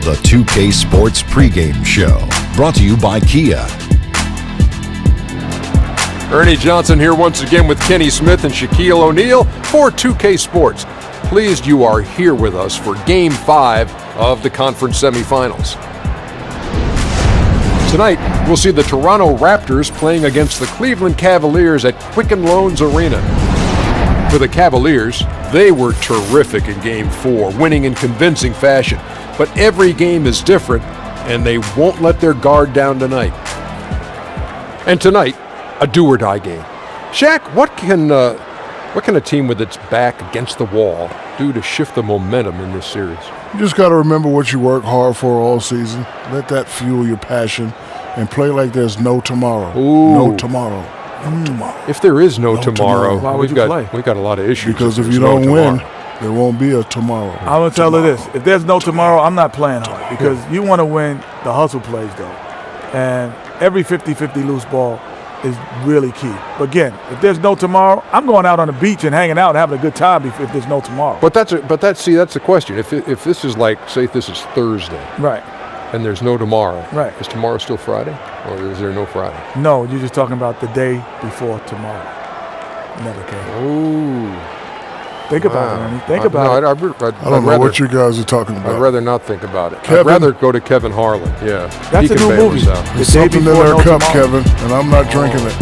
the 2K Sports pregame show, brought to you by Kia. Ernie Johnson here once again with Kenny Smith and Shaquille O'Neal for 2K Sports. Pleased you are here with us for Game 5 of the conference semifinals. Tonight, we'll see the Toronto Raptors playing against the Cleveland Cavaliers at Quicken Loans Arena. For the Cavaliers, they were terrific in Game 4, winning in convincing fashion. But every game is different, and they won't let their guard down tonight. And tonight, a do-or-die game. Shaq, what can a team with its back against the wall do to shift the momentum in this series? You just got to remember what you work hard for all season. Let that fuel your passion and play like there's no tomorrow. Ooh. No tomorrow. No tomorrow. If there is no tomorrow, why would you play? We've got a lot of issues. Because if you don't win, there won't be a tomorrow. I'm going to tell her this. If there's no tomorrow, I'm not playing hard. Because you want to win the hustle plays, though. And every 50-50 loose ball is really key. But again, if there's no tomorrow, I'm going out on the beach and hanging out and having a good time if there's no tomorrow. But that's the question. If this is like, say this is Thursday. Right. And there's no tomorrow. Right. Is tomorrow still Friday? Or is there no Friday? No, you're just talking about the day before tomorrow. Never came. Ooh. Think about it, Ernie. Think about it. I don't know what you guys are talking about. I'd rather not think about it. Kevin? I'd rather go to Kevin Harlan. Yeah. That's a new movie. There's something in their cup, Kevin, and I'm not drinking it.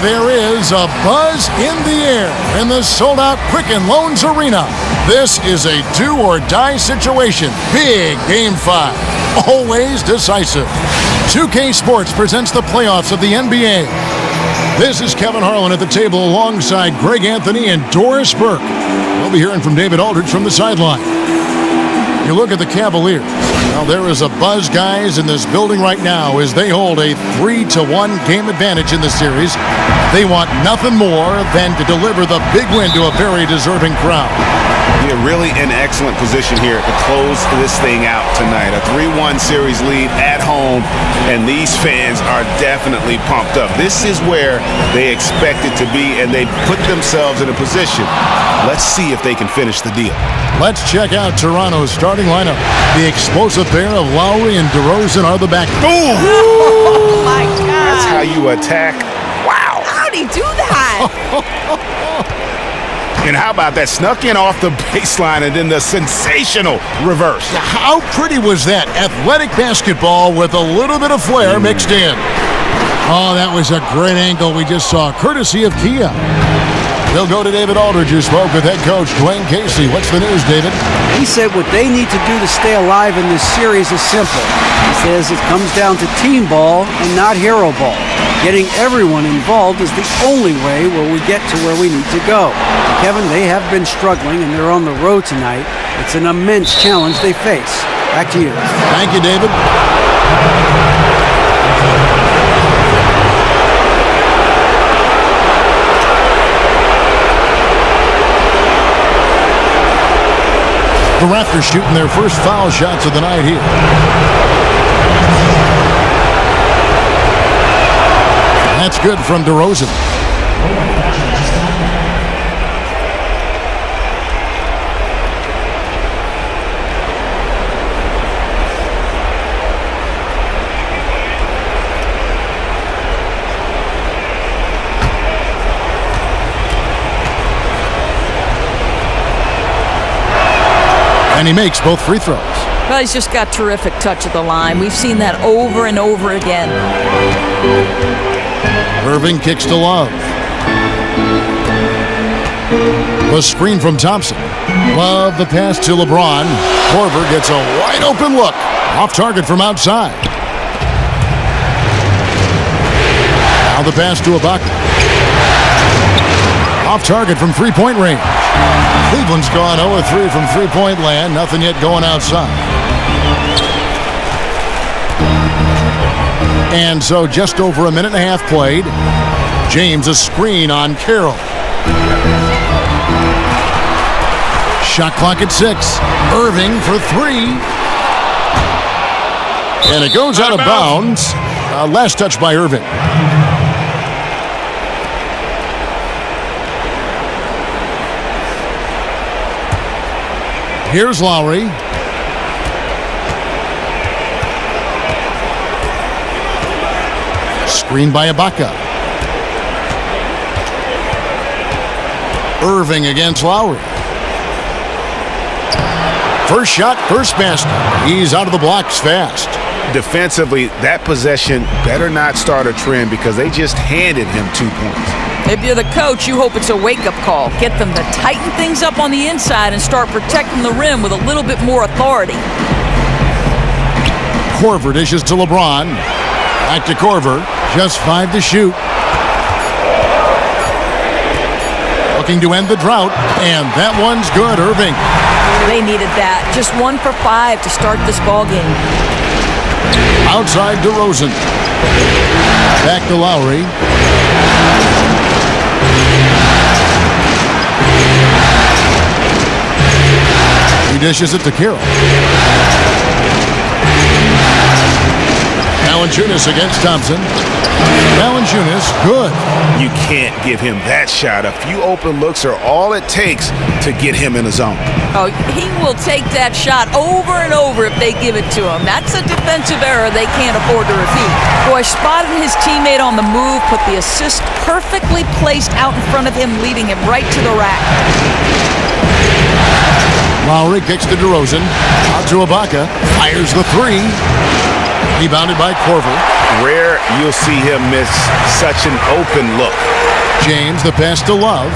There is a buzz in the air in the sold-out Quicken Loans Arena. This is a do-or-die situation. Big Game 5. Always decisive. 2K Sports presents the playoffs of the NBA. This is Kevin Harlan at the table alongside Greg Anthony and Doris Burke. We'll be hearing from David Aldridge from the sideline. You look at the Cavaliers. Well, there is a buzz, guys, in this building right now as they hold a 3-1 game advantage in the series. They want nothing more than to deliver the big win to a very deserving crowd. We're really in excellent position here to close this thing out tonight. A 3-1 series lead at home, and these fans are definitely pumped up. This is where they expect it to be, and they put themselves in a position. Let's see if they can finish the deal. Let's check out Toronto's starting lineup. The explosive pair of Lowry and DeRozan are the back. Boom! Oh, my God. That's how you attack. Wow. How'd he do that? And how about that? Snuck in off the baseline and then the sensational reverse. How pretty was that? Athletic basketball with a little bit of flair mixed in. Oh, that was a great angle we just saw, courtesy of Kia. We'll go to David Aldridge, who spoke with head coach Dwayne Casey. What's the news, David? He said what they need to do to stay alive in this series is simple. He says it comes down to team ball and not hero ball. Getting everyone involved is the only way where we get to where we need to go. Kevin, they have been struggling, and they're on the road tonight. It's an immense challenge they face. Back to you. Thank you, David. The Raptors shooting their first foul shots of the night here. That's good from DeRozan. And he makes both free throws. Well, he's just got terrific touch of the line. We've seen that over and over again. Irving kicks to Love. The screen from Thompson. Love the pass to LeBron. Korver gets a wide open look. Off target from outside. Now the pass to Ibaka. Off target from three-point range. Cleveland's gone 0-3 from three-point land. Nothing yet going outside. And so just over a minute and a half played. James a screen on Carroll. Shot clock at 6. Irving for 3. And it goes out of bounds. Last touch by Irving. Here's Lowry. Screen by Ibaka. Irving against Lowry. First shot, first basket. He's out of the blocks fast. Defensively, that possession better not start a trend because they just handed him 2 points. If you're the coach, you hope it's a wake-up call. Get them to tighten things up on the inside and start protecting the rim with a little bit more authority. Korver dishes to LeBron. Back to Korver. Just 5 to shoot. Looking to end the drought, and that one's good. Irving. They needed that. Just 1 for 5 to start this ball game. Outside DeRozan. Back to Lowry. He dishes it to Carroll. Valanciunas against Thompson. Valanciunas, good. You can't give him that shot. A few open looks are all it takes to get him in the zone. Oh, he will take that shot over and over if they give it to him. That's a defensive error they can't afford to repeat. Boy, spotted his teammate on the move, put the assist perfectly placed out in front of him, leading him right to the rack. Lowry kicks to DeRozan. Out to Ibaka. Fires the 3. Rebounded by Korver. Rare you'll see him miss such an open look. James, the pass to Love.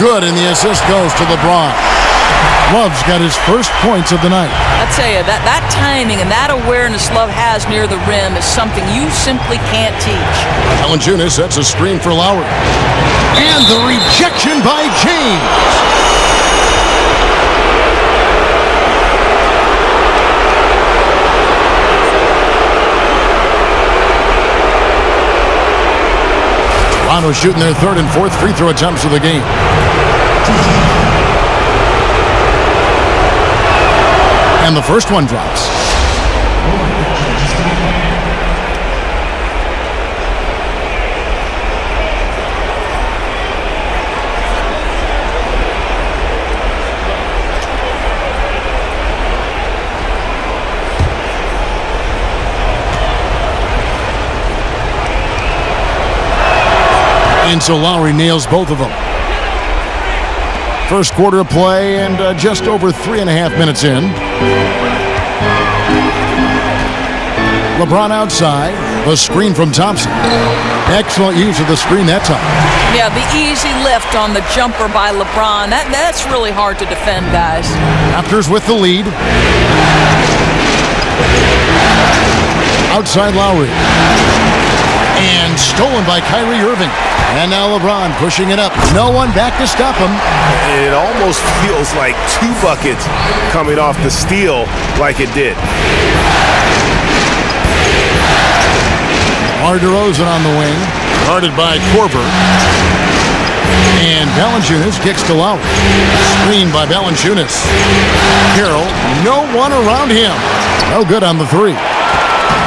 Good, and the assist goes to LeBron. Love's got his first points of the night. I tell you, that timing and that awareness Love has near the rim is something you simply can't teach. Valanciunas sets a screen for Lowry. And the rejection by James. Toronto shooting their 3rd and 4th free throw attempts of the game. And the first one drops. And so Lowry nails both of them. First quarter of play and just over 3.5 minutes in. LeBron outside. A screen from Thompson. Excellent use of the screen that time. Yeah, the easy lift on the jumper by LeBron. That's really hard to defend, guys. Raptors with the lead. Outside Lowry. And stolen by Kyrie Irving. And now LeBron pushing it up. No one back to stop him. It almost feels like 2 buckets coming off the steal like it did. DeRozan on the wing. Guarded by Korver. And Valanciunas kicks to Lowry. Screen by Valanciunas. Carroll, no one around him. No good on the 3.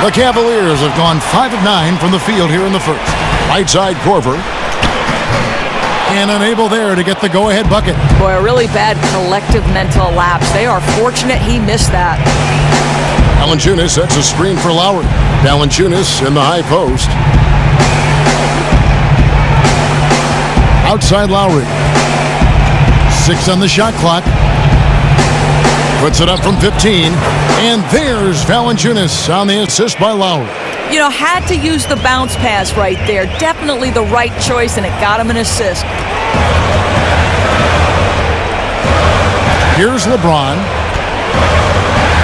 The Cavaliers have gone 5 of 9 from the field here in the first. Right side Korver. And unable there to get the go-ahead bucket. Boy, a really bad collective mental lapse. They are fortunate he missed that. Valanciunas sets a screen for Lowry. Valanciunas in the high post. Outside Lowry. 6 on the shot clock. Puts it up from 15. And there's Valanciunas on the assist by Lowry. You know, had to use the bounce pass right there. Definitely the right choice, and it got him an assist. Here's LeBron.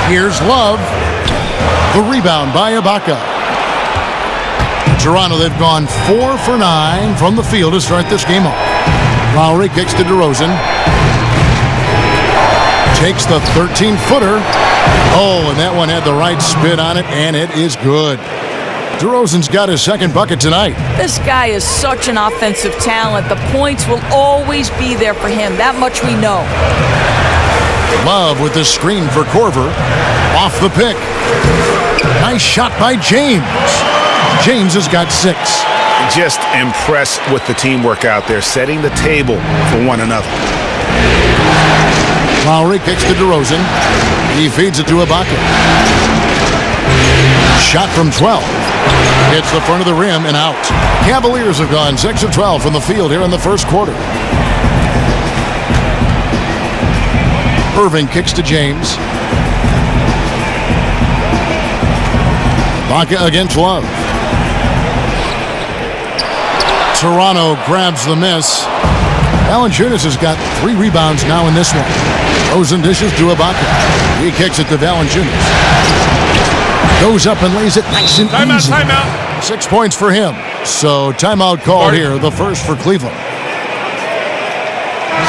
Here's Love. The rebound by Ibaka. Toronto, they've gone 4 for 9 from the field to start this game off. Lowry kicks to DeRozan. Takes the 13-footer. Oh, and that one had the right spin on it, and it is good. DeRozan's got his second bucket tonight. This guy is such an offensive talent. The points will always be there for him. That much we know. Love with the screen for Korver. Off the pick. Nice shot by James. James has got 6. Just impressed with the teamwork out there, setting the table for one another. Lowry kicks to DeRozan. He feeds it to Ibaka. Shot from 12. Hits the front of the rim and out. Cavaliers have gone 6 of 12 from the field here in the first quarter. Irving kicks to James. Ibaka against Love. Toronto grabs the miss. Valanciunas has got 3 rebounds now in this one. Rosen dishes to Ibaka. He kicks it to Valanciunas. Goes up and lays it nice and easy. Timeout. 6 points for him. So timeout called here, the first for Cleveland.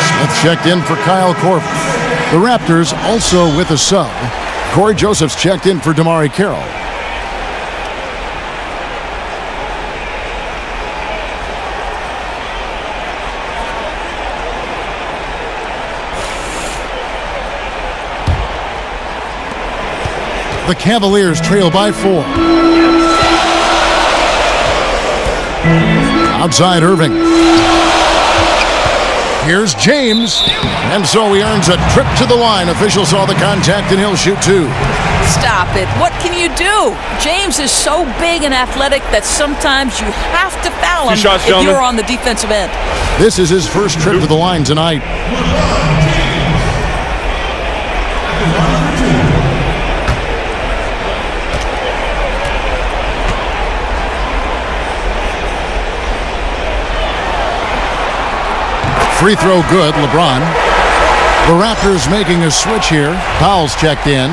Smith checked in for Kyle Korver. The Raptors also with a sub. Corey Joseph's checked in for Damari Carroll. The Cavaliers trail by 4. Outside Irving. Here's James. And so he earns a trip to the line. Official saw the contact and he'll shoot 2. Stop it. What can you do? James is so big and athletic that sometimes you have to foul him if you're on the defensive end. This is his first trip to the line tonight. Free throw good, LeBron. The Raptors making a switch here. Powell's checked in.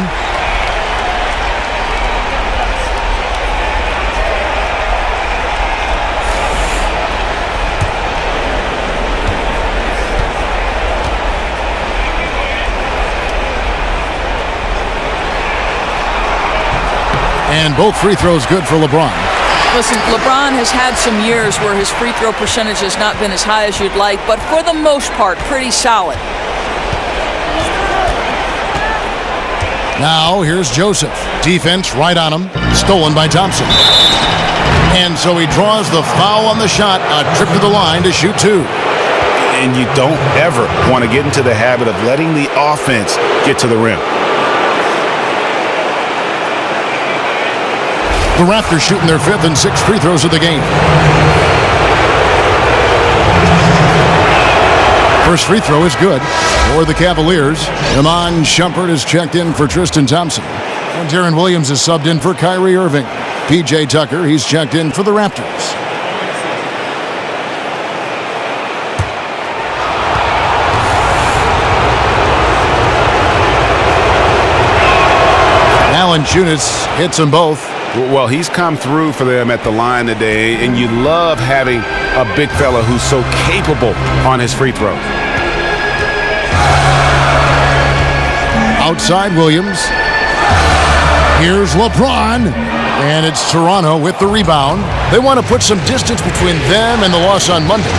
And both free throws good for LeBron. Listen, LeBron has had some years where his free throw percentage has not been as high as you'd like, but for the most part, pretty solid. Now, here's Joseph. Defense right on him. Stolen by Thompson. And so he draws the foul on the shot. A trip to the line to shoot 2. And you don't ever want to get into the habit of letting the offense get to the rim. The Raptors shooting their 5th and 6th free throws of the game. First free throw is good for the Cavaliers. Iman Shumpert is checked in for Tristan Thompson. And Deron Williams is subbed in for Kyrie Irving. P.J. Tucker, he's checked in for the Raptors. Valanciunas hits them both. Well, he's come through for them at the line today, and you love having a big fella who's so capable on his free throws. Outside Williams. Here's LeBron. And it's Toronto with the rebound. They want to put some distance between them and the loss on Monday.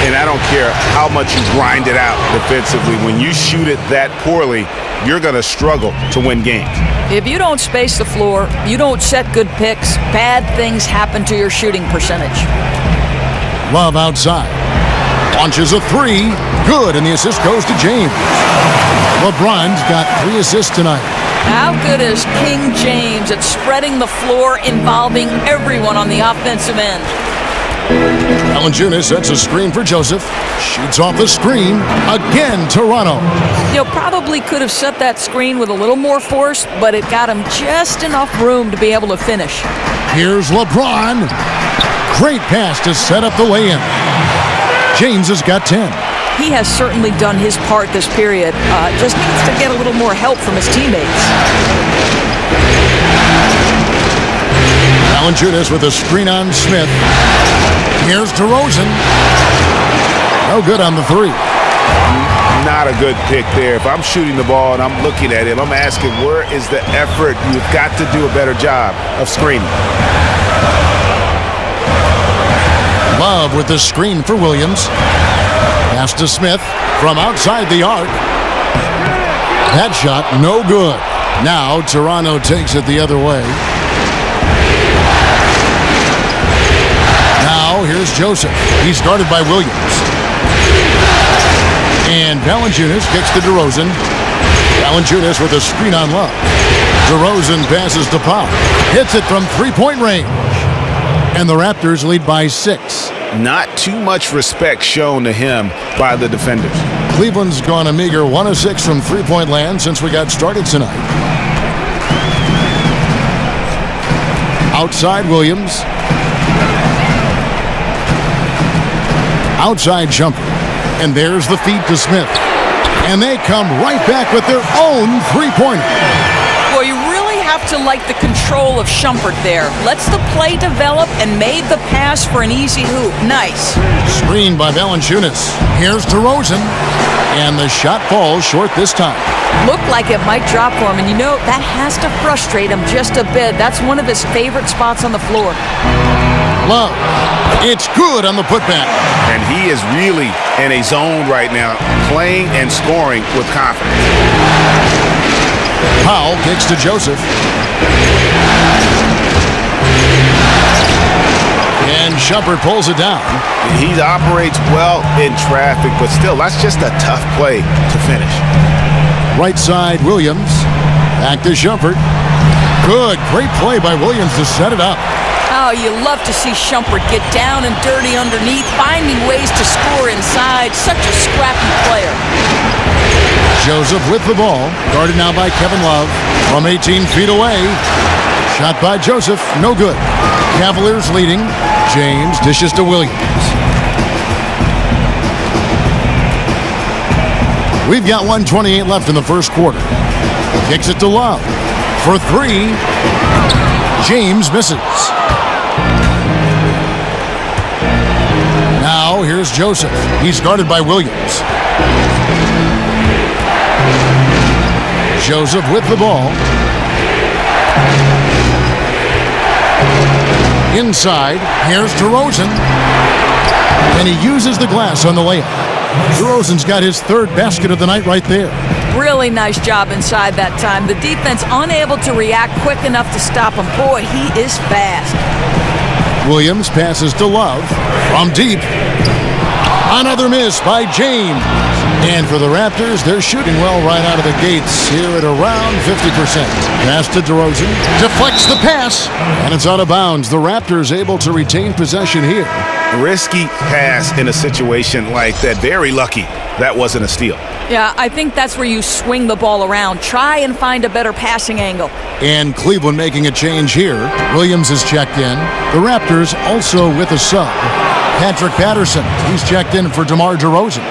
And I don't care how much you grind it out defensively. When you shoot it that poorly, you're going to struggle to win games. If you don't space the floor, you don't set good picks, bad things happen to your shooting percentage. Love outside. Launches a 3. Good, and the assist goes to James. LeBron's got 3 assists tonight. How good is King James at spreading the floor, involving everyone on the offensive end? Valanciunas sets a screen for Joseph. Shoots off the screen. Again, Toronto. You know, probably could have set that screen with a little more force, but it got him just enough room to be able to finish. Here's LeBron. Great pass to set up the lay-in. James has got 10. He has certainly done his part this period. Just needs to get a little more help from his teammates. Valanciunas with a screen on Smith. Here's DeRozan. No good on the 3. Not a good pick there. If I'm shooting the ball and I'm looking at him, I'm asking, where is the effort? You've got to do a better job of screening. Love with the screen for Williams. Pass to Smith from outside the arc. That shot, no good. Now Toronto takes it the other way. Now here's Joseph. He's guarded by Williams. And Valanciunas kicks to DeRozan. Valanciunas with a screen on Love. DeRozan passes to Powell. Hits it from three-point range. And the Raptors lead by 6. Not too much respect shown to him by the defenders. Cleveland's gone a meager 1 of 6 from three-point land since we got started tonight. Outside Williams. Outside jumper. And there's the feed to Smith. And they come right back with their own three-pointer. Well, you really have to like the control of Shumpert there. Lets the play develop and made the pass for an easy hoop. Nice. Screened by Valanciunas. Here's DeRozan. And the shot falls short this time. Looked like it might drop for him, and you know, that has to frustrate him just a bit. That's one of his favorite spots on the floor. Love. It's good on the putback. And he is really in a zone right now, playing and scoring with confidence. Powell kicks to Joseph. And Shumpert pulls it down. He operates well in traffic, but still, that's just a tough play to finish. Right side, Williams. Back to Shumpert. Good, great play by Williams to set it up. Oh, you love to see Shumpert get down and dirty underneath, finding ways to score inside. Such a scrappy player. Joseph with the ball, guarded now by Kevin Love from 18 feet away. Shot by Joseph, no good. Cavaliers leading. James dishes to Williams. We've got 1:28 left in the first quarter. Kicks it to Love. For three. James misses. Now here's Joseph. He's guarded by Williams. Joseph with the ball. Inside, here's DeRozan. And he uses the glass on the layup. DeRozan's got his third basket of the night right there. Really nice job inside that time. The defense unable to react quick enough to stop him. Boy, he is fast. Williams passes to Love from deep. Another miss by James. And for the Raptors, they're shooting well right out of the gates here at around 50%. Pass to DeRozan. Deflects the pass. And it's out of bounds. The Raptors able to retain possession here. Risky pass in a situation like that. Very lucky that wasn't a steal. Yeah, I think that's where you swing the ball around. Try and find a better passing angle. And Cleveland making a change here. Williams is checked in. The Raptors also with a sub. Patrick Patterson. He's checked in for DeMar DeRozan.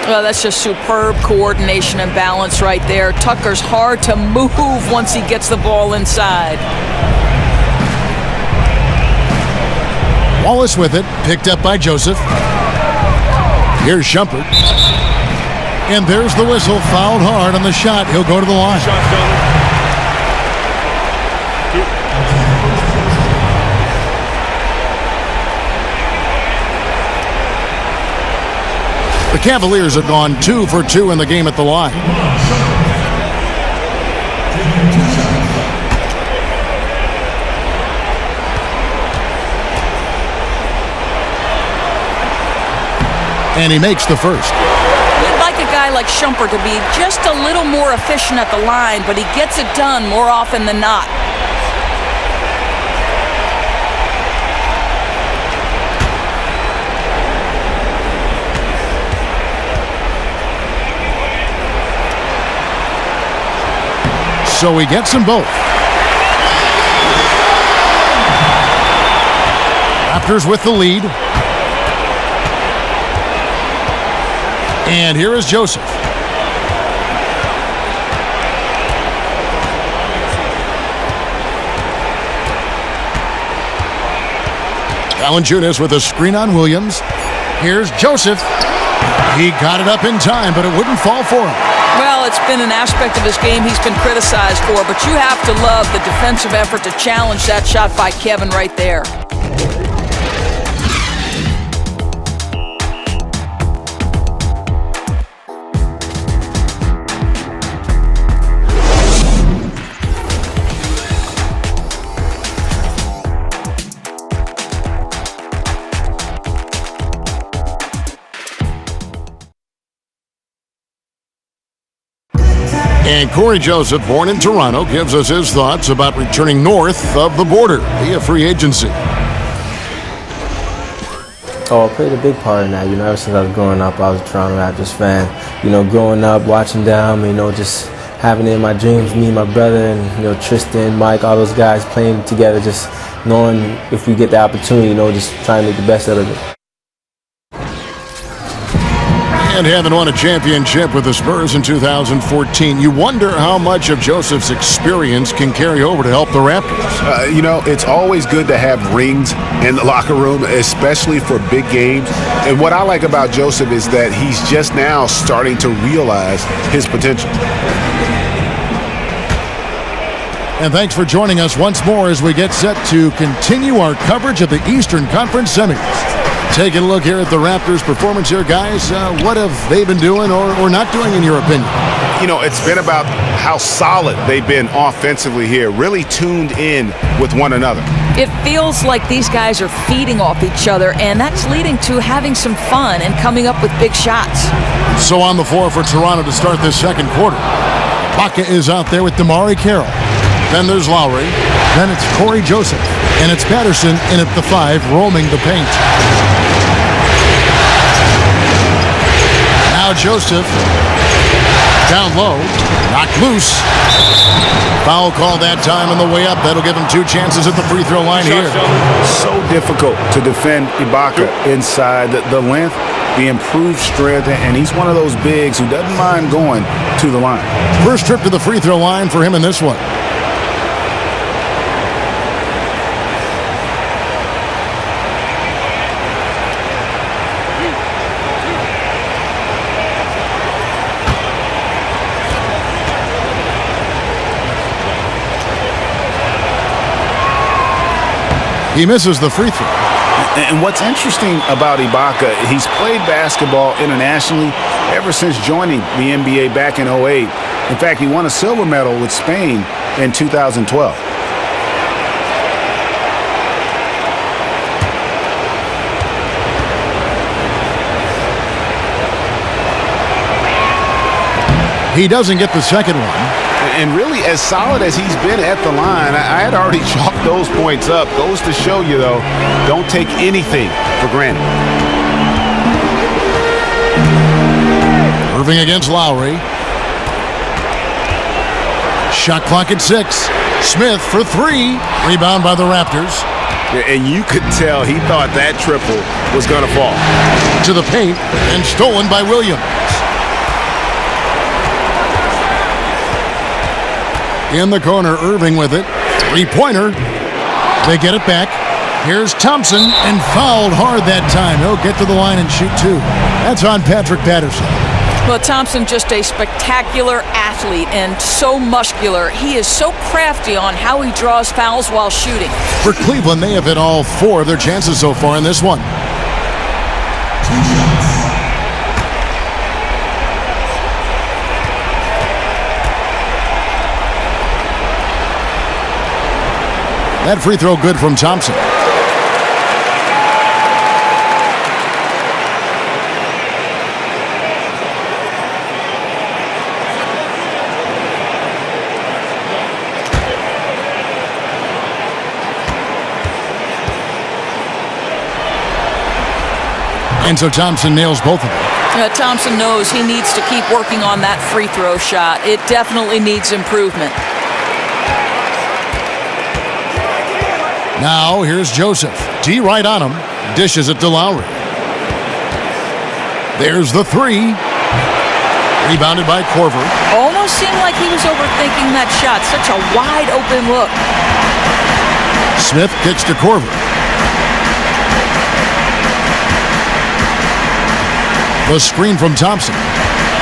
Well, that's just superb coordination and balance right there. Tucker's hard to move once he gets the ball inside. Wallace with it, picked up by Joseph. Here's Shumpert. And there's the whistle, fouled hard on the shot. He'll go to the line. The Cavaliers have gone 2 for 2 in the game at the line. And he makes the first. You'd like a guy like Shumpert to be just a little more efficient at the line, but he gets it done more often than not. So he gets them both. Raptors with the lead. And here is Joseph. Valanciunas with a screen on Williams. Here's Joseph. He got it up in time, but it wouldn't fall for him. Well, it's been an aspect of his game he's been criticized for, but you have to love the defensive effort to challenge that shot by Kevin right there. And Corey Joseph, born in Toronto, gives us his thoughts about returning north of the border via free agency. Oh, I played a big part in that. Ever since I was growing up, I was a Toronto Raptors fan. Growing up, watching them, just having it in my dreams, me and my brother, and, Tristan, Mike, all those guys playing together, just knowing if we get the opportunity, just trying to make the best out of it. And having won a championship with the Spurs in 2014, you wonder how much of Joseph's experience can carry over to help the Raptors. It's always good to have rings in the locker room, especially for big games. And what I like about Joseph is that he's just now starting to realize his potential. And thanks for joining us once more as we get set to continue our coverage of the Eastern Conference Semis. Taking a look here at the Raptors' performance here, guys. What have they been doing or not doing, in your opinion? It's been about how solid they've been offensively here, really tuned in with one another. It feels like these guys are feeding off each other, and that's leading to having some fun and coming up with big shots. So on the floor for Toronto to start this second quarter. Ibaka is out there with DeMarre Carroll. Then there's Lowry. Then it's Corey Joseph. And it's Patterson in at the 5, roaming the paint. Now Joseph. Down low. Knocked loose. Foul call that time on the way up. That'll give him 2 chances at the free throw line here. So difficult to defend Ibaka inside. The length, the improved strength, and he's one of those bigs who doesn't mind going to the line. First trip to the free throw line for him in this one. He misses the free throw. And what's interesting about Ibaka, he's played basketball internationally ever since joining the NBA back in 2008. In fact, he won a silver medal with Spain in 2012. He doesn't get the second one. And really, as solid as he's been at the line, I had already chalked those points up. Goes to show you, though, don't take anything for granted. Irving against Lowry. Shot clock at 6. Smith for 3. Rebound by the Raptors. And you could tell he thought that triple was going to fall. To the paint and stolen by Williams. In the corner, Irving with it. 3-pointer. They get it back. Here's Thompson, and fouled hard that time. He'll get to the line and shoot 2. That's on Patrick Patterson. Well, Thompson, just a spectacular athlete and so muscular. He is so crafty on how he draws fouls while shooting. For Cleveland, they have hit all 4 of their chances so far in this one. That free throw good from Thompson. And so Thompson nails both of them. Thompson knows he needs to keep working on that free throw shot. It definitely needs improvement. Now here's Joseph. D right on him. Dishes it to Lowry. There's the 3. Rebounded by Korver. Almost seemed like he was overthinking that shot. Such a wide open look. Smith kicks to Korver. The screen from Thompson.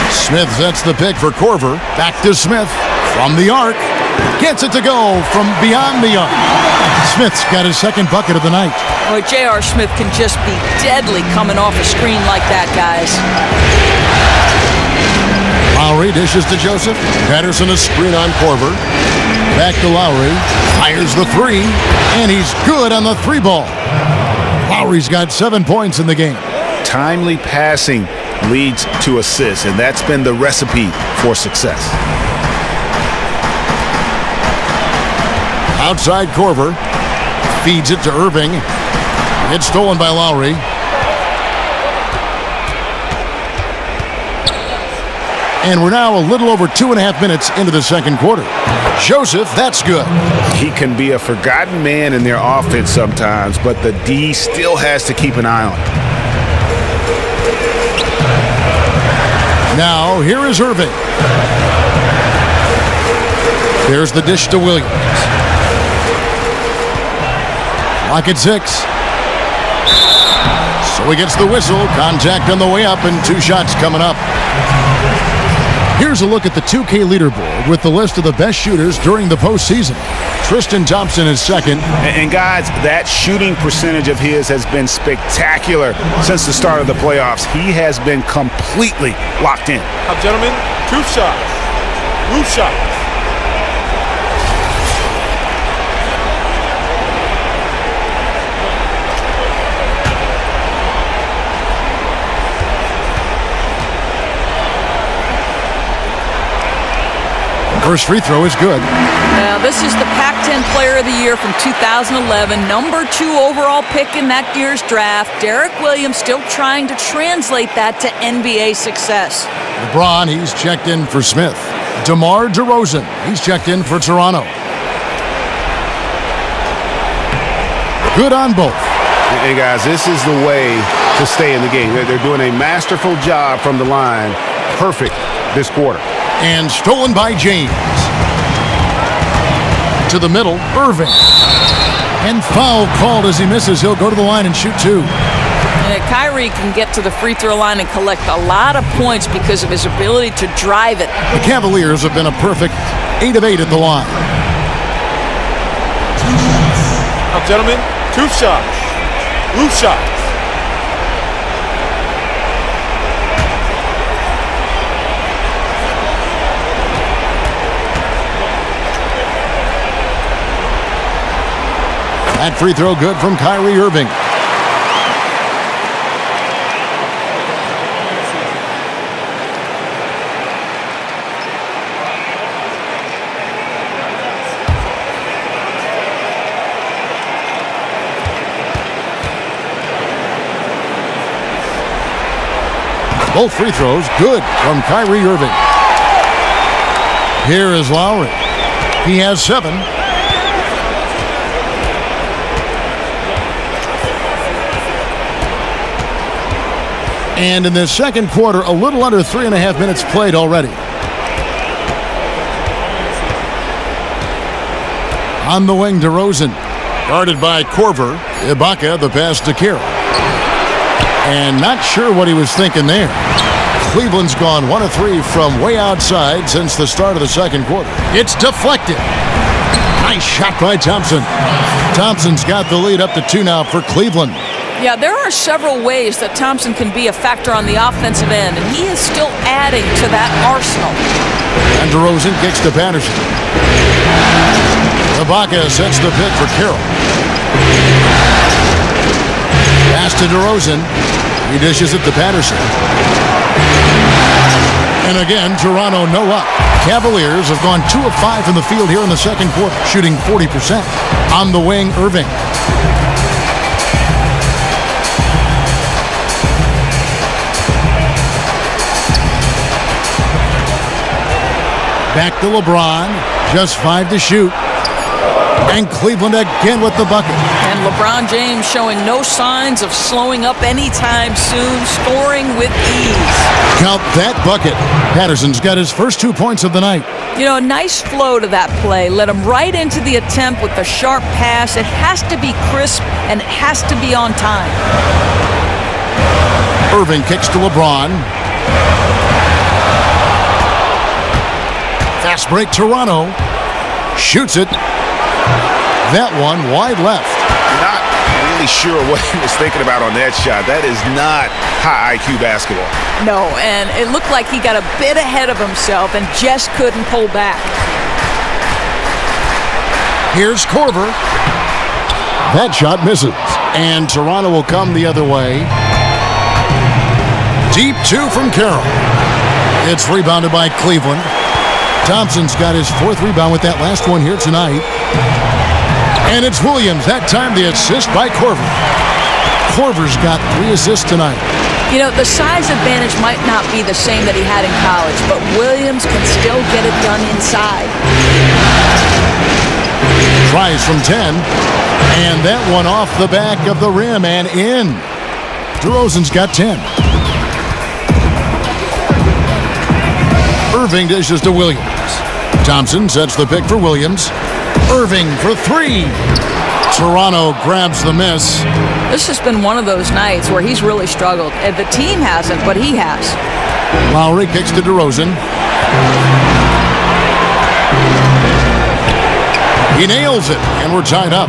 Smith sets the pick for Korver. Back to Smith from the arc. Gets it to go from beyond the arc. Smith's got his second bucket of the night. Well, J.R. Smith can just be deadly coming off a screen like that, guys. Lowry dishes to Joseph. Patterson a screen on Korver. Back to Lowry. Fires the 3. And he's good on the 3 ball. Lowry's got 7 points in the game. Timely passing leads to assists, and that's been the recipe for success. Outside Korver. Feeds it to Irving. It's stolen by Lowry. And we're now a little over 2.5 minutes into the second quarter. Joseph, that's good. He can be a forgotten man in their offense sometimes, but the D still has to keep an eye on him. Now, here is Irving. There's the dish to Williams. Lock at 6. So he gets the whistle. Contact on the way up and 2 shots coming up. Here's a look at the 2K leaderboard with the list of the best shooters during the postseason. Tristan Thompson is second. And guys, that shooting percentage of his has been spectacular since the start of the playoffs. He has been completely locked in. Gentlemen, 2 shots. Roof shot. First free throw is good. Now, this is the Pac-10 Player of the Year from 2011, number 2 overall pick in that year's draft. Derek Williams still trying to translate that to NBA success. LeBron, he's checked in for Smith. DeMar DeRozan, he's checked in for Toronto. Good on both. And guys, this is the way to stay in the game. They're doing a masterful job from the line. Perfect this quarter. And stolen by James. To the middle, Irving. And foul called as he misses. He'll go to the line and shoot 2. Kyrie can get to the free throw line and collect a lot of points because of his ability to drive it. The Cavaliers have been a perfect 8 of 8 at the line. Now, gentlemen, 2 shots. Roof shots. That free throw good from Kyrie Irving. Both free throws good from Kyrie Irving. Here is Lowry. He has 7. And in the second quarter, a little under 3.5 minutes played already. On the wing, DeRozan. Guarded by Korver. Ibaka, the pass to Carroll. And not sure what he was thinking there. Cleveland's gone 1 of 3 from way outside since the start of the second quarter. It's deflected. Nice shot by Thompson. Thompson's got the lead up to 2 now for Cleveland. Yeah, there are several ways that Thompson can be a factor on the offensive end, and he is still adding to that arsenal. And DeRozan kicks to Patterson. Ibaka sets the pick for Carroll. Pass to DeRozan. He dishes it to Patterson. And again, Toronto no up. Cavaliers have gone 2 of 5 from the field here in the second quarter, shooting 40%. On the wing, Irving. Back to LeBron. Just 5 to shoot. And Cleveland again with the bucket. And LeBron James showing no signs of slowing up anytime soon, scoring with ease. Count that bucket. Patterson's got his first 2 points of the night. You know, a nice flow to that play. Led him right into the attempt with the sharp pass. It has to be crisp, and it has to be on time. Irving kicks to LeBron. Fast break, Toronto. Shoots it. That one wide left. Not really sure what he was thinking about on that shot. That is not high IQ basketball. No, and it looked like he got a bit ahead of himself and just couldn't pull back. Here's Korver. That shot misses. And Toronto will come the other way. Deep 2 from Carroll. It's rebounded by Cleveland. Thompson's got his 4th rebound with that last one here tonight. And it's Williams. That time the assist by Korver. Korver's got 3 assists tonight. You know, the size advantage might not be the same that he had in college, but Williams can still get it done inside. Tries from 10, and that one off the back of the rim and in. DeRozan's got 10. Irving dishes to Williams. Thompson sets the pick for Williams. Irving for 3. Toronto grabs the miss. This has been one of those nights where he's really struggled. And the team hasn't, but he has. Lowry kicks to DeRozan. He nails it, and we're tied up.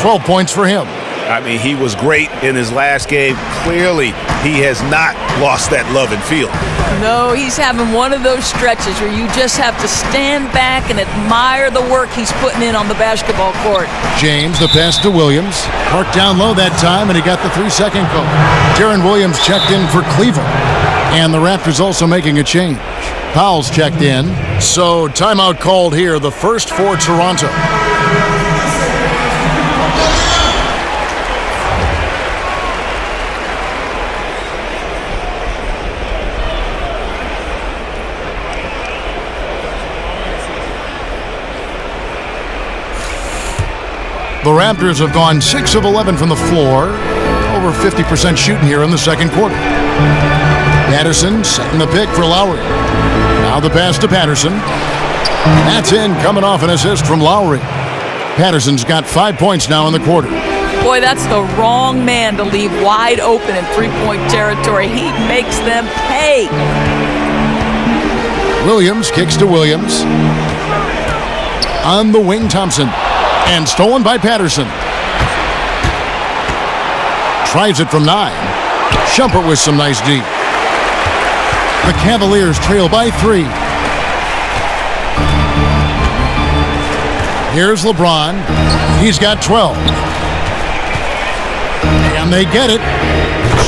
12 points for him. I mean, he was great in his last game. Clearly, he has not lost that love and feel. No, he's having one of those stretches where you just have to stand back and admire the work he's putting in on the basketball court. James, the pass to Williams. Parked down low that time, and he got the 3-second call. Deron Williams checked in for Cleveland. And the Raptors also making a change. Powell's checked in. So, timeout called here, the first for Toronto. The Raptors have gone 6 of 11 from the floor. Over 50% shooting here in the second quarter. Patterson setting the pick for Lowry. Now the pass to Patterson. That's in, coming off an assist from Lowry. Patterson's got 5 points now in the quarter. Boy, that's the wrong man to leave wide open in three-point territory. He makes them pay. Williams kicks to Williams. On the wing, Thompson. And stolen by Patterson. Tries it from 9. Shumpert with some nice D. The Cavaliers trail by 3. Here's LeBron. He's got 12. And they get it.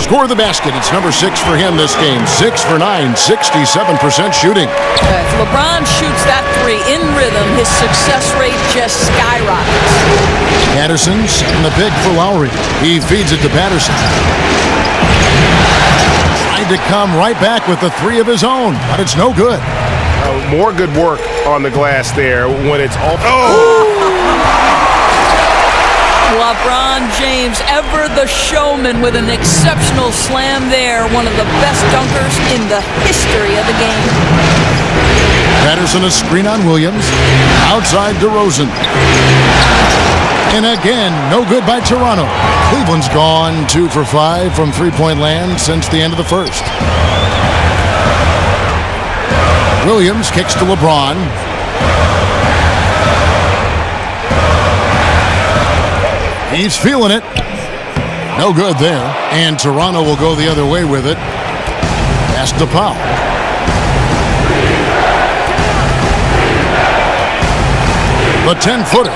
Score the basket. It's number 6 for him this game. 6 for 9, 67% shooting. If LeBron shoots that 3 in rhythm, his success rate just skyrockets. Patterson setting the pick for Lowry. He feeds it to Patterson. Tried to come right back with the 3 of his own, but it's no good. More good work on the glass there when it's all... LeBron James, ever the showman with an exceptional slam there. One of the best dunkers in the history of the game. Patterson a screen on Williams. Outside DeRozan. And again, no good by Toronto. Cleveland's gone 2 for 5 from three-point land since the end of the first. Williams kicks to LeBron. He's feeling it. No good there. And Toronto will go the other way with it. Pass to Powell. The 10-footer.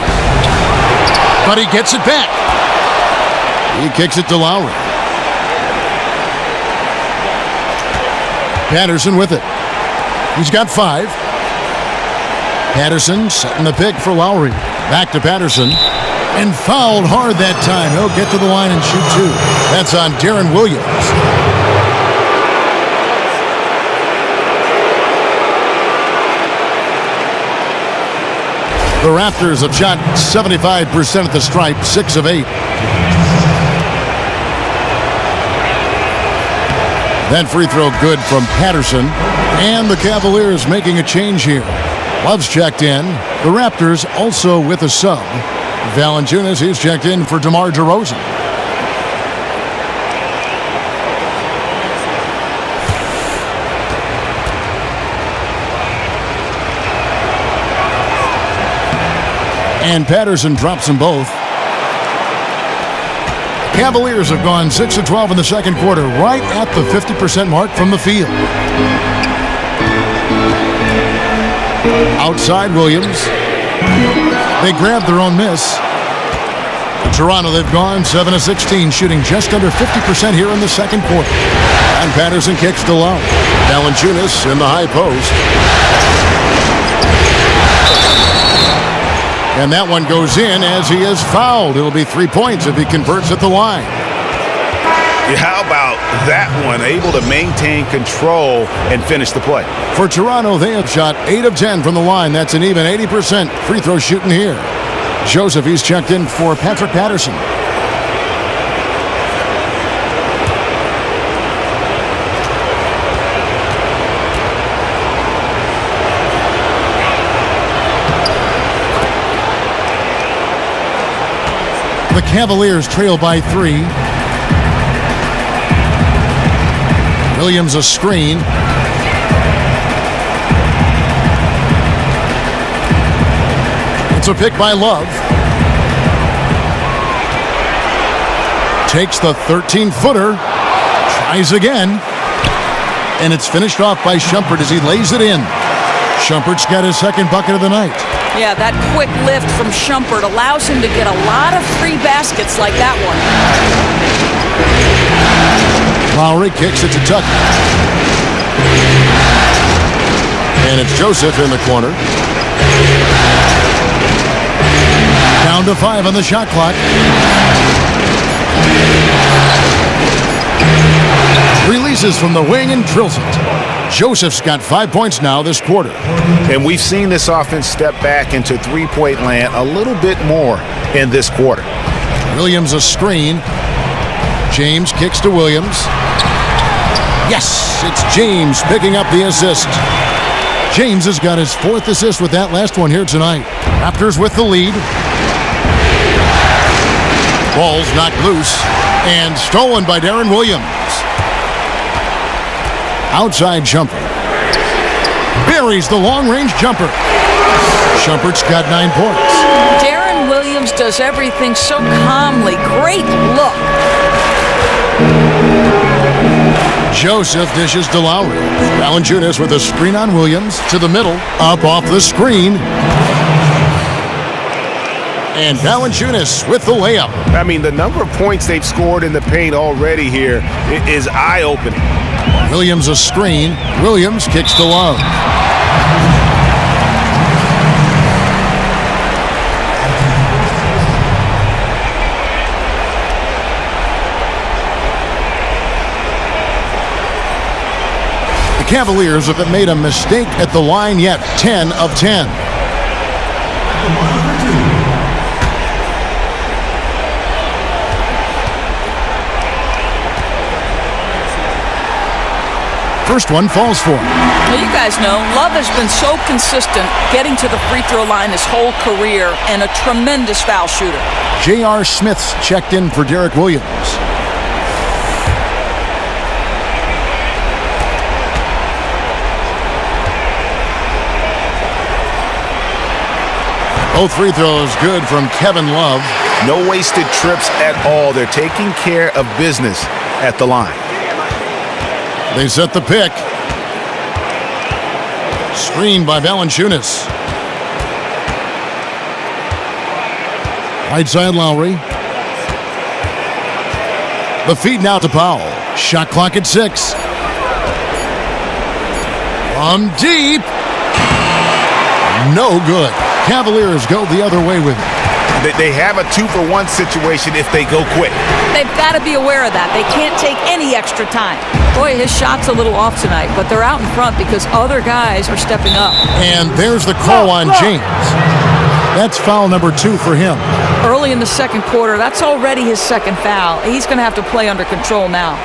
But he gets it back. He kicks it to Lowry. Patterson with it. He's got 5. Patterson setting the pick for Lowry. Back to Patterson. And fouled hard that time. He'll get to the line and shoot 2. That's on Deron Williams. The Raptors have shot 75% at the stripe, 6 of 8. That free throw good from Patterson. And the Cavaliers making a change here. Love's checked in. The Raptors also with a sub. Valanciunas, he's checked in for DeMar DeRozan. And Patterson drops them both. Cavaliers have gone 6 of 12 in the second quarter, right at the 50% mark from the field. Outside Williams. They grabbed their own miss. Toronto, they've gone 7 of 16, shooting just under 50% here in the second quarter. And Patterson kicks to Love. Valanciunas in the high post. And that one goes in as he is fouled. It'll be 3 points if he converts at the line. How about that one? Able to maintain control and finish the play. For Toronto, they have shot 8 of 10 from the line. That's an even 80% free throw shooting here. Joseph, he's checked in for Patrick Patterson. The Cavaliers trail by 3. Williams a screen. It's a pick by Love. Takes the 13-footer. Tries again. And it's finished off by Shumpert as he lays it in. Shumpert's got his second bucket of the night. Yeah, that quick lift from Shumpert allows him to get a lot of free baskets like that one. Lowry kicks it to Tucker. And it's Joseph in the corner. Down to 5 on the shot clock. Releases from the wing and drills it. Joseph's got 5 points now this quarter. And we've seen this offense step back into three-point land a little bit more in this quarter. Williams a screen. James kicks to Williams. Yes, it's James picking up the assist. James has got his 4th assist with that last one here tonight. Raptors with the lead. Ball's knocked loose and stolen by Darren Williams. Outside jumper. Buries the long-range jumper. Shumpert's got 9 points. Darren Williams does everything so calmly. Great look. Joseph dishes to Lowry. Valanciunas with a screen on Williams. To the middle. Up off the screen. And Valanciunas with the layup. I mean, the number of points they've scored in the paint already here is eye-opening. Williams a screen. Williams kicks to Love. The Cavaliers haven't made a mistake at the line yet. 10 of 10. First one falls for him. Well, you guys know, Love has been so consistent getting to the free throw line his whole career and a tremendous foul shooter. J.R. Smith's checked in for Derek Williams. Both free throws good from Kevin Love. No wasted trips at all. They're taking care of business at the line. They set the pick. Screened by Valanciunas. Right side Lowry. The feed now to Powell. Shot clock at 6. From deep. No good. Cavaliers go the other way with it. They have a 2-for-1 situation if they go quick. They've got to be aware of that. They can't take any extra time. Boy, his shot's a little off tonight, but they're out in front because other guys are stepping up. And there's the call on James. That's foul number 2 for him. Early in the second quarter, that's already his second foul. He's going to have to play under control now.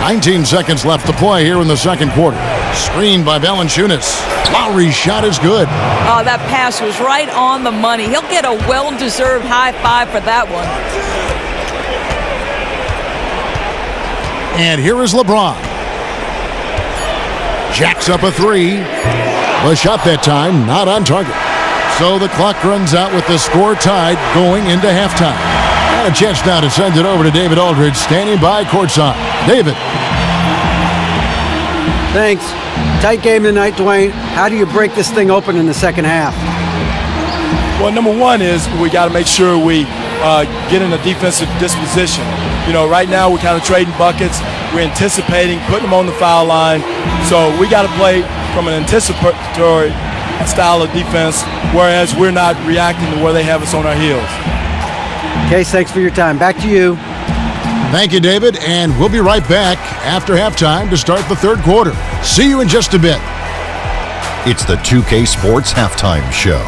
"19 seconds left to play here in the second quarter. Screened by Valanciunas. Lowry's shot is good. Oh, that pass was right on the money. He'll get a well-deserved high five for that one. And here is LeBron. Jacks up a 3. The shot that time not on target. So the clock runs out with the score tied going into halftime. And a chance now to send it over to David Aldridge, standing by courtside. David. Thanks. Tight game tonight, Dwayne. How do you break this thing open in the second half? Well, number one is we got to make sure we get in a defensive disposition. You know, right now we're kind of trading buckets. We're anticipating, putting them on the foul line. So we got to play from an anticipatory style of defense, whereas we're not reacting to where they have us on our heels. Case, thanks for your time. Back to you. Thank you, David, and we'll be right back after halftime to start the third quarter. See you in just a bit. It's the 2K Sports Halftime Show.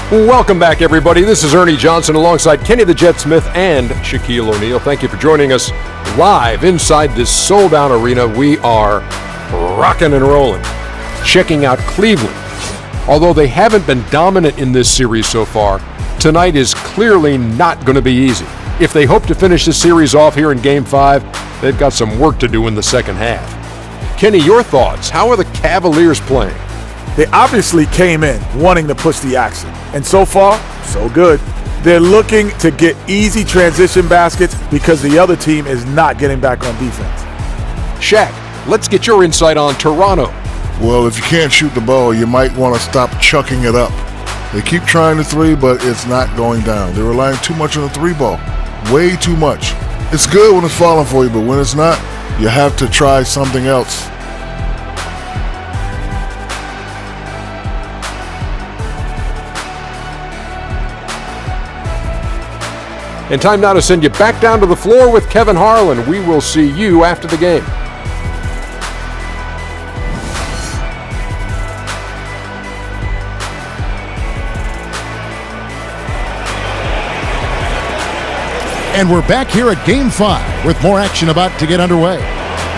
Welcome back, everybody. This is Ernie Johnson alongside Kenny the Jet Smith and Shaquille O'Neal. Thank you for joining us live inside this sold-out arena. We are rocking and rolling, checking out Cleveland. Although they haven't been dominant in this series so far, tonight is clearly not going to be easy. If they hope to finish this series off here in Game 5, they've got some work to do in the second half. Kenny, your thoughts? How are the Cavaliers playing? They obviously came in wanting to push the action. And so far, so good. They're looking to get easy transition baskets because the other team is not getting back on defense. Shaq, let's get your insight on Toronto. Well, if you can't shoot the ball, you might want to stop chucking it up. They keep trying the three, but it's not going down. They're relying too much on the three ball. Way too much. It's good when it's falling for you, but when it's not, you have to try something else. And time now to send you back down to the floor with Kevin Harlan. We will see you after the game. And we're back here at Game 5 with more action about to get underway.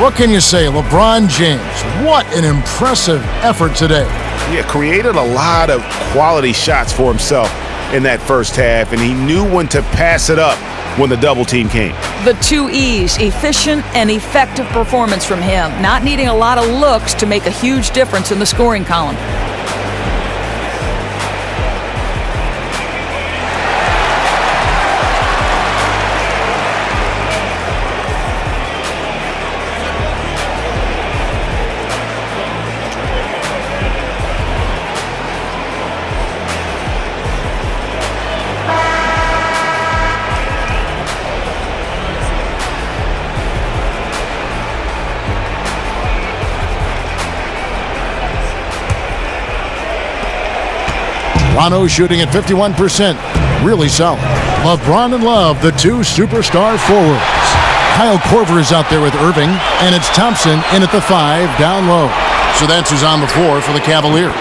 What can you say, LeBron James? What an impressive effort today. Yeah, created a lot of quality shots for himself in that first half, and he knew when to pass it up when the double team came. The 2 E's, efficient and effective performance from him, not needing a lot of looks to make a huge difference in the scoring column. Toronto shooting at 51%. Really solid. LeBron and Love, the 2 superstar forwards. Kyle Korver is out there with Irving, and it's Thompson in at the 5 down low. So that's who's on the floor for the Cavaliers.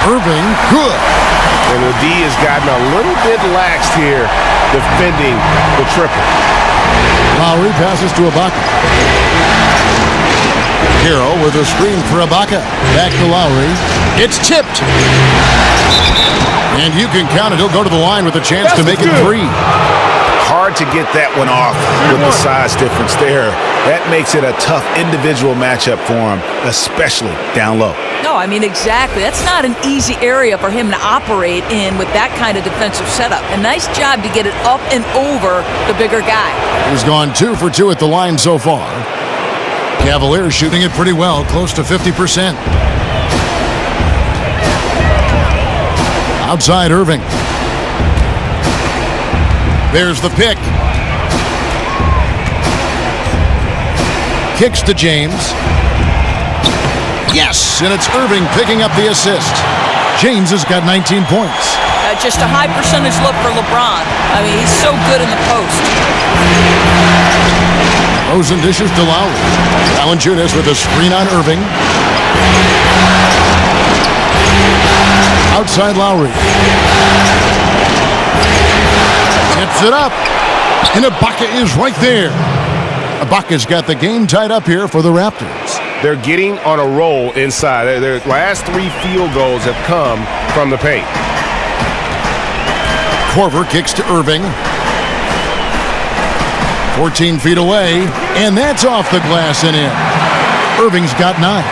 Irving, good. And the D has gotten a little bit laxed here defending the triple. Lowry passes to Ibaka. Carroll with a screen for Ibaka. Back to Lowry. It's tipped. And you can count it. He'll go to the line with a chance to make it 3. Hard to get that one off with the size difference there. That makes it a tough individual matchup for him, especially down low. No, I mean, exactly. That's not an easy area for him to operate in with that kind of defensive setup. A nice job to get it up and over the bigger guy. He's gone 2 for 2 at the line so far. Cavaliers shooting it pretty well, close to 50%. Outside Irving. There's the pick. Kicks to James. Yes, and it's Irving picking up the assist. James has got 19 points. Just a high percentage look for LeBron. I mean, he's so good in the post. Rosen dishes to Lowry. Valanciunas with a screen on Irving. Outside Lowry. Tips it up. And Ibaka is right there. Ibaka's got the game tied up here for the Raptors. They're getting on a roll inside. Their last 3 field goals have come from the paint. Korver kicks to Irving. 14 feet away, and that's off the glass and in. Irving's got 9.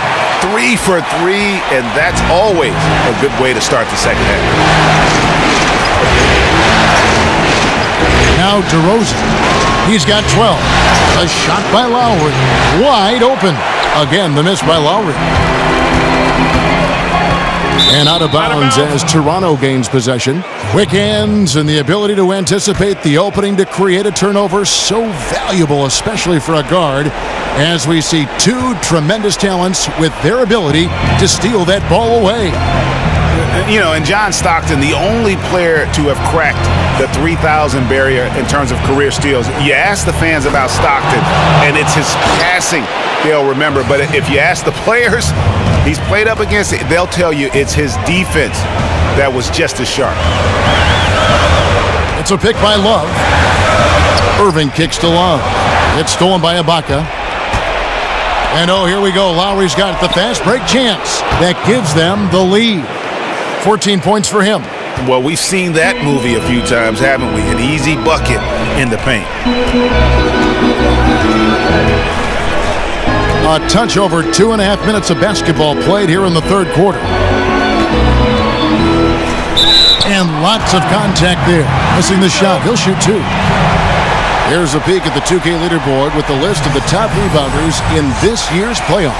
3 for 3, and that's always a good way to start the second half. Now DeRozan. He's got 12. A shot by Lowry. Wide open. Again, the miss by Lowry. And out of bounds as Toronto gains possession. Quick hands and the ability to anticipate the opening to create a turnover, so valuable, especially for a guard, as we see two tremendous talents with their ability to steal that ball away. You know, and John Stockton, the only player to have cracked the 3,000 barrier in terms of career steals. You ask the fans about Stockton, and it's his passing they'll remember. But if you ask the players he's played up against, they'll tell you it's his defense that was just as sharp. It's a pick by Love. Irving kicks to Love. It's stolen by Ibaka. And oh, here we go. Lowry's got the fast break chance. That gives them the lead. 14 points for him. Well, we've seen that movie a few times, haven't we? An easy bucket in the paint. A touch over 2.5 minutes of basketball played here in the third quarter. And lots of contact there. Missing the shot. He'll shoot two. Here's a peek at the 2K leaderboard with the list of the top rebounders in this year's playoffs.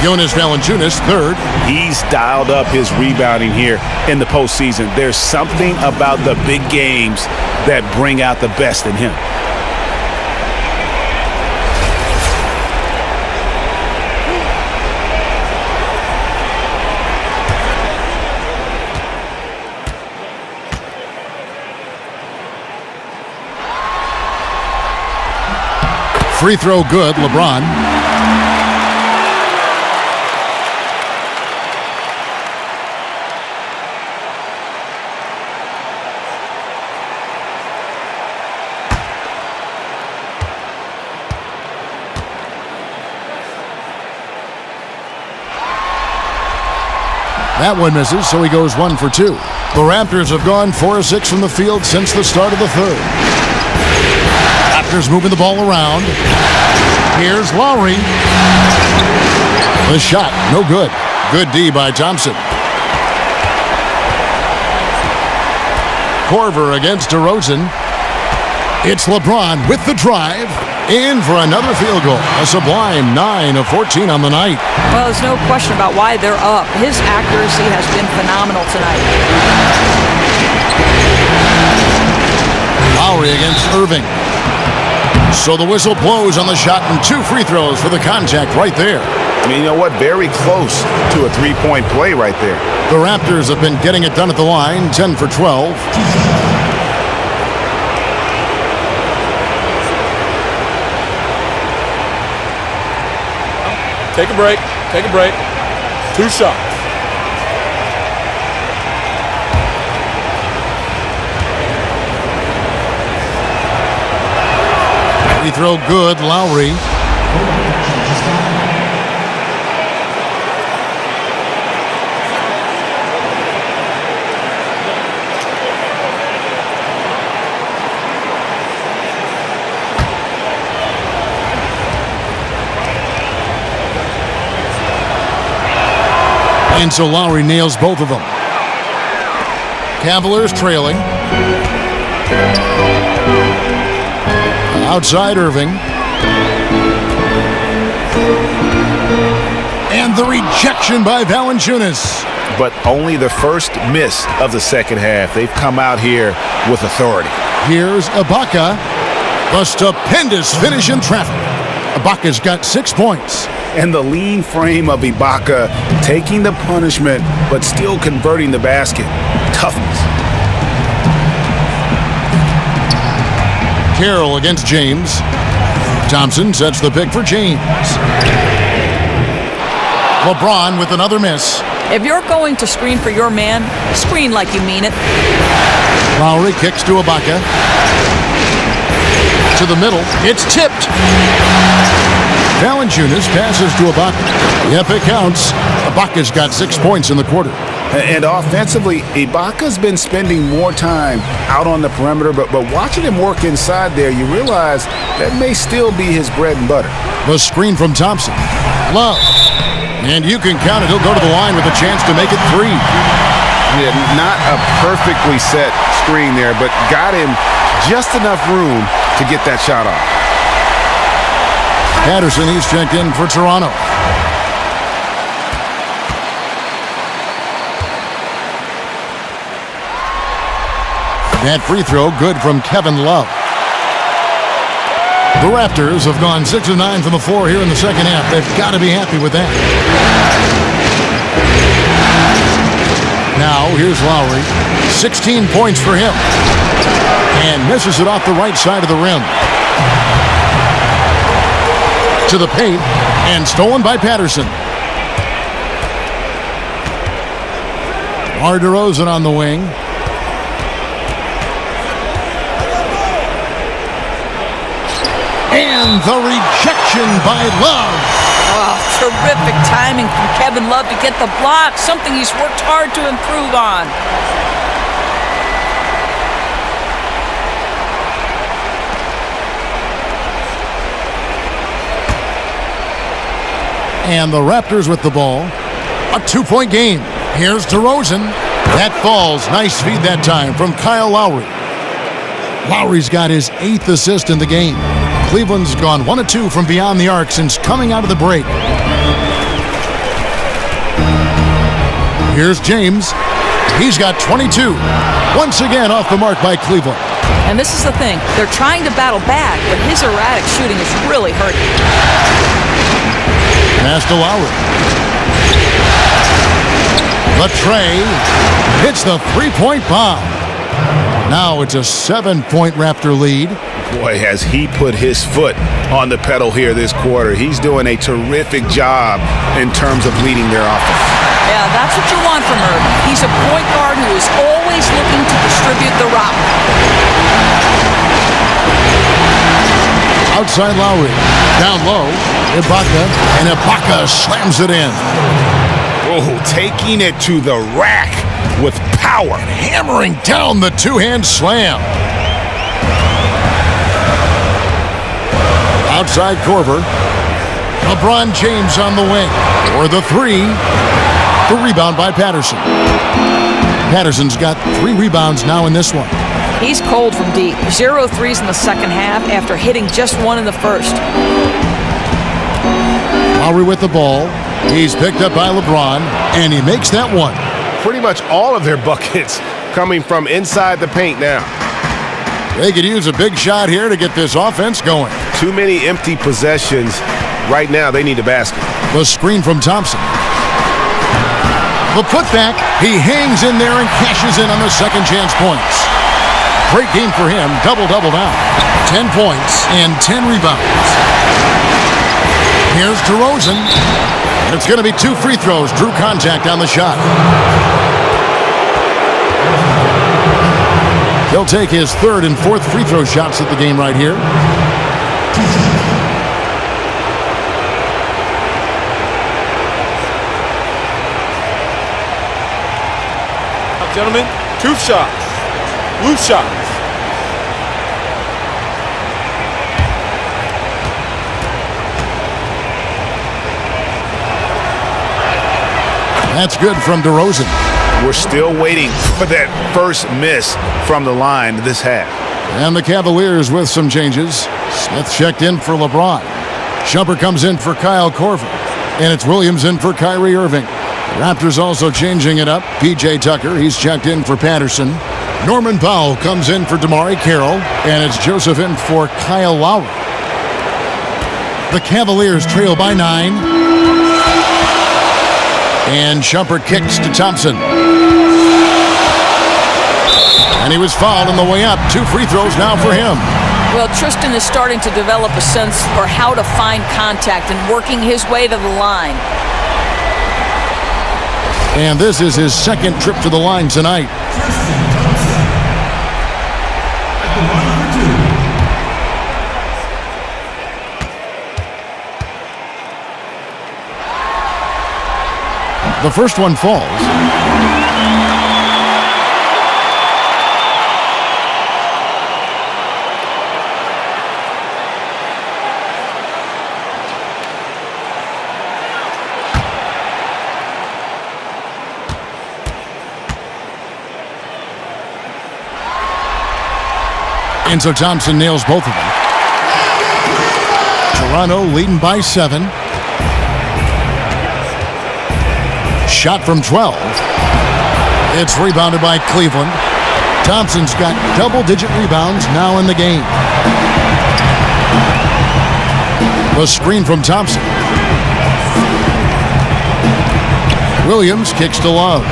Jonas Valanciunas, third. He's dialed up his rebounding here in the postseason. There's something about the big games that bring out the best in him. Free throw good, LeBron. That one misses, so he goes 1 for 2. The Raptors have gone 4 of 6 from the field since the start of the third. Raptors moving the ball around. Here's Lowry. The shot, no good. Good D by Thompson. Korver against DeRozan. It's LeBron with the drive. In for another field goal. A sublime 9 of 14 on the night. Well, there's no question about why they're up. His accuracy has been phenomenal tonight. Lowry against Irving. So the whistle blows on the shot and 2 free throws for the contact right there. I mean, you know what? Very close to a three-point play right there. The Raptors have been getting it done at the line, 10 for 12. Take a break. Take a break. 2 shots. Free throw good, Lowry. And so Lowry nails both of them. Cavaliers trailing. Outside Irving. And the rejection by Valanciunas. But only the first miss of the second half. They've come out here with authority. Here's Ibaka. A stupendous finish in traffic. Ibaka's got 6 points. And the lean frame of Ibaka taking the punishment but still converting the basket. Toughness. Carroll against James. Thompson sets the pick for James. LeBron with another miss. If you're going to screen for your man, screen like you mean it. Lowry kicks to Ibaka. To the middle. It's tipped. Valanciunas passes to Ibaka. Yep, it counts. Ibaka's got 6 points in the quarter. And offensively, Ibaka's been spending more time out on the perimeter, but watching him work inside there, you realize that may still be his bread and butter. The screen from Thompson. Love. And you can count it. He'll go to the line with a chance to make it 3. Yeah, not a perfectly set screen there, but got him just enough room to get that shot off. Patterson, he's checked in for Toronto. That free throw good from Kevin Love. The Raptors have gone 6 of 9 from the floor here in the second half. They've got to be happy with that. Now, here's Lowry. 16 points for him. And misses it off the right side of the rim. To the paint, and stolen by Patterson. DeRozan on the wing. And the rejection by Love. Oh, terrific timing from Kevin Love to get the block, something he's worked hard to improve on. And the Raptors with the ball. A 2-point game. Here's DeRozan. That falls. Nice feed that time from Kyle Lowry. Lowry's got his 8th assist in the game. Cleveland's gone 1 of 2 from beyond the arc since coming out of the break. Here's James. He's got 22. Once again off the mark by Cleveland. And this is the thing. They're trying to battle back, but his erratic shooting is really hurting. Pass to Lowry. The tray hits the 3-point bomb. Now it's a 7-point Raptor lead. Boy, has he put his foot on the pedal here this quarter. He's doing a terrific job in terms of leading their offense. Yeah, that's what you want from Irving. He's a point guard who is always looking to distribute the rock. Outside Lowry. Down low. Ibaka. And Ibaka slams it in. Oh, taking it to the rack with power. Hammering down the two-hand slam. Outside Korver. LeBron James on the wing. For the 3. The rebound by Patterson. Patterson's got 3 rebounds now in this one. He's cold from deep. 0 threes in the second half after hitting just 1 in the first. Lowry with the ball. He's picked up by LeBron, and he makes that one. Pretty much all of their buckets coming from inside the paint now. They could use a big shot here to get this offense going. Too many empty possessions. Right now, they need a basket. The screen from Thompson. The putback. He hangs in there and cashes in on the second chance points. Great game for him. Double-double now. 10 points and 10 rebounds. Here's DeRozan. It's going to be 2 free throws. Drew contact on the shot. He'll take his 3rd and 4th free throw shots at the game right here. Now, gentlemen, 2 shots. Loose shots. That's good from DeRozan. We're still waiting for that first miss from the line this half. And the Cavaliers with some changes. Smith checked in for LeBron. Shumpert comes in for Kyle Korver. And it's Williams in for Kyrie Irving. Raptors also changing it up. P.J. Tucker, he's checked in for Patterson. Norman Powell comes in for DeMar Carroll. And it's Joseph in for Kyle Lowry. The Cavaliers trail by 9. And Shumpert kicks to Thompson. And he was fouled on the way up. 2 free throws now for him. Well, Tristan is starting to develop a sense for how to find contact and working his way to the line. And this is his 2nd trip to the line tonight. The first one falls. And so Thompson nails both of them. Toronto leading by 7. Shot from 12. It's rebounded by Cleveland. Thompson's got double-digit rebounds now in the game. The screen from Thompson. Williams kicks to Love.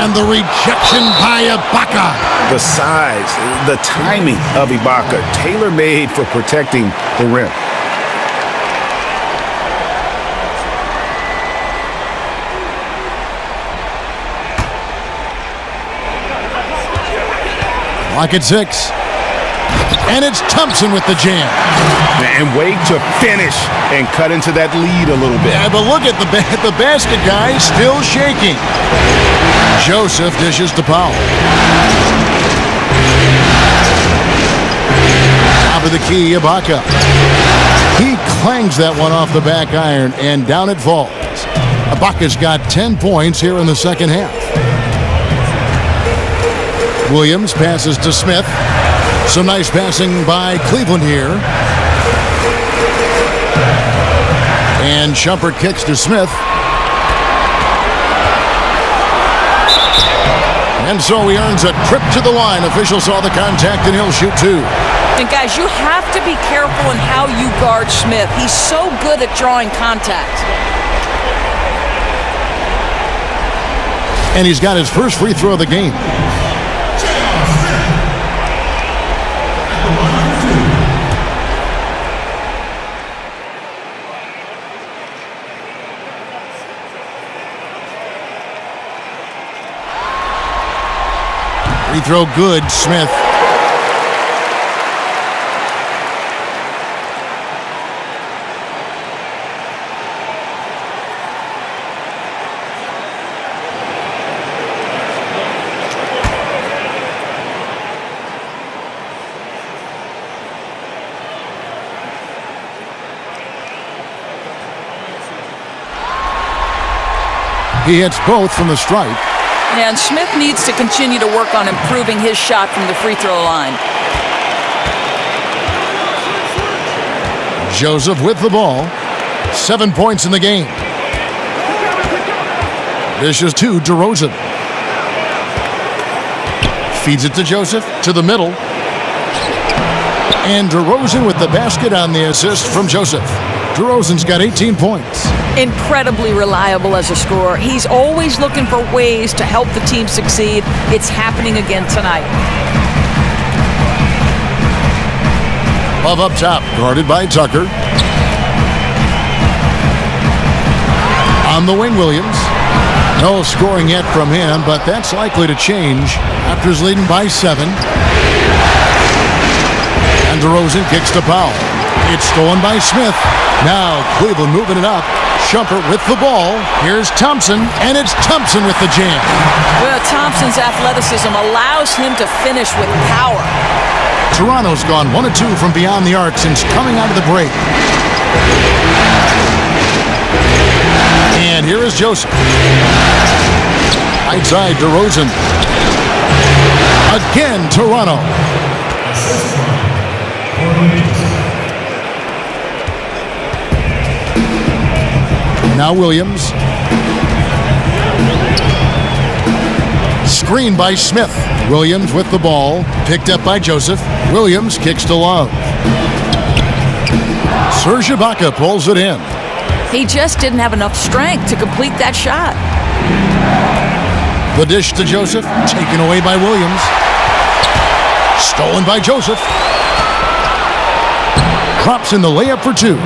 And the rejection by Ibaka. The size, the timing of Ibaka, tailor-made for protecting the rim. Lock at 6. And it's Thompson with the jam. And wait to finish and cut into that lead a little bit. Yeah, but look at the basket guy still shaking. Joseph dishes to Powell. Top of the key, Ibaka. He clangs that one off the back iron, and down it falls. Ibaka's got 10 points here in the second half. Williams passes to Smith. Some nice passing by Cleveland here. And Shumpert kicks to Smith. And so he earns a trip to the line. Official saw the contact, and he'll shoot 2. And guys, you have to be careful in how you guard Smith. He's so good at drawing contact. And he's got his first free throw of the game. Free throw good, Smith. He hits both from the stripe. And Smith needs to continue to work on improving his shot from the free throw line. Joseph with the ball. 7 points in the game. Dishes to DeRozan. Feeds it to Joseph, to the middle. And DeRozan with the basket on the assist from Joseph. DeRozan's got 18 points. Incredibly reliable as a scorer. He's always looking for ways to help the team succeed. It's happening again tonight. Love up top, guarded by Tucker. On the wing, Williams. No scoring yet from him, but that's likely to change. Raptors leading by 7. And DeRozan kicks to Powell. It's stolen by Smith. Now Cleveland moving it up. Shumpert with the ball. Here's Thompson, and it's Thompson with the jam. Well, Thompson's athleticism allows him to finish with power. Toronto's gone 1 of 2 from beyond the arc since coming out of the break. And here is Joseph. Right side, DeRozan. Again, Toronto. Now Williams. Screen by Smith. Williams with the ball. Picked up by Joseph. Williams kicks to Love. Serge Ibaka pulls it in. He just didn't have enough strength to complete that shot. The dish to Joseph. Taken away by Williams. Stolen by Joseph. Drops in the layup for 2.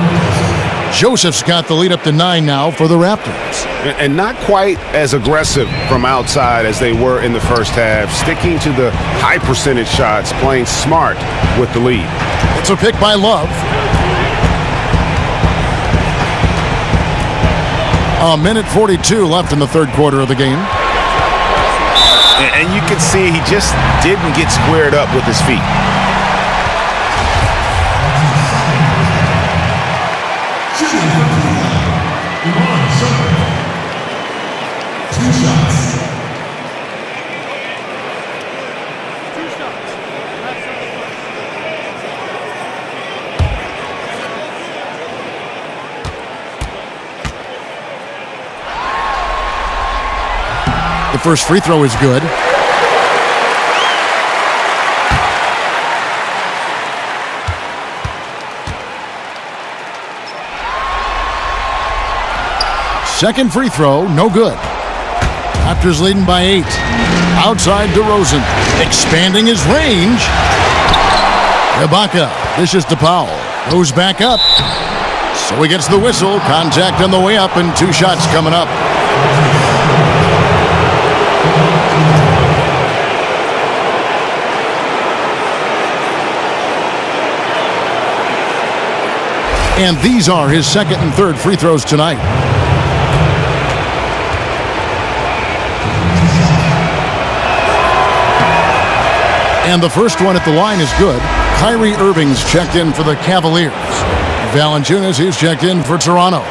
Joseph's got the lead up to 9 now for the Raptors. And not quite as aggressive from outside as they were in the first half, sticking to the high percentage shots, playing smart with the lead. It's a pick by Love. A minute 42 left in the third quarter of the game. And you can see he just didn't get squared up with his feet. The first free throw is good. second free throw, no good. Raptors leading by 8. Outside DeRozan, expanding his range. Ibaka dishes to Powell. Goes back up. So he gets the whistle. Contact on the way up and 2 shots coming up. And these are his second and third free throws tonight. And the first one at the line is good. Kyrie Irving's checked in for the Cavaliers. Valanciunas, he's checked in for Toronto.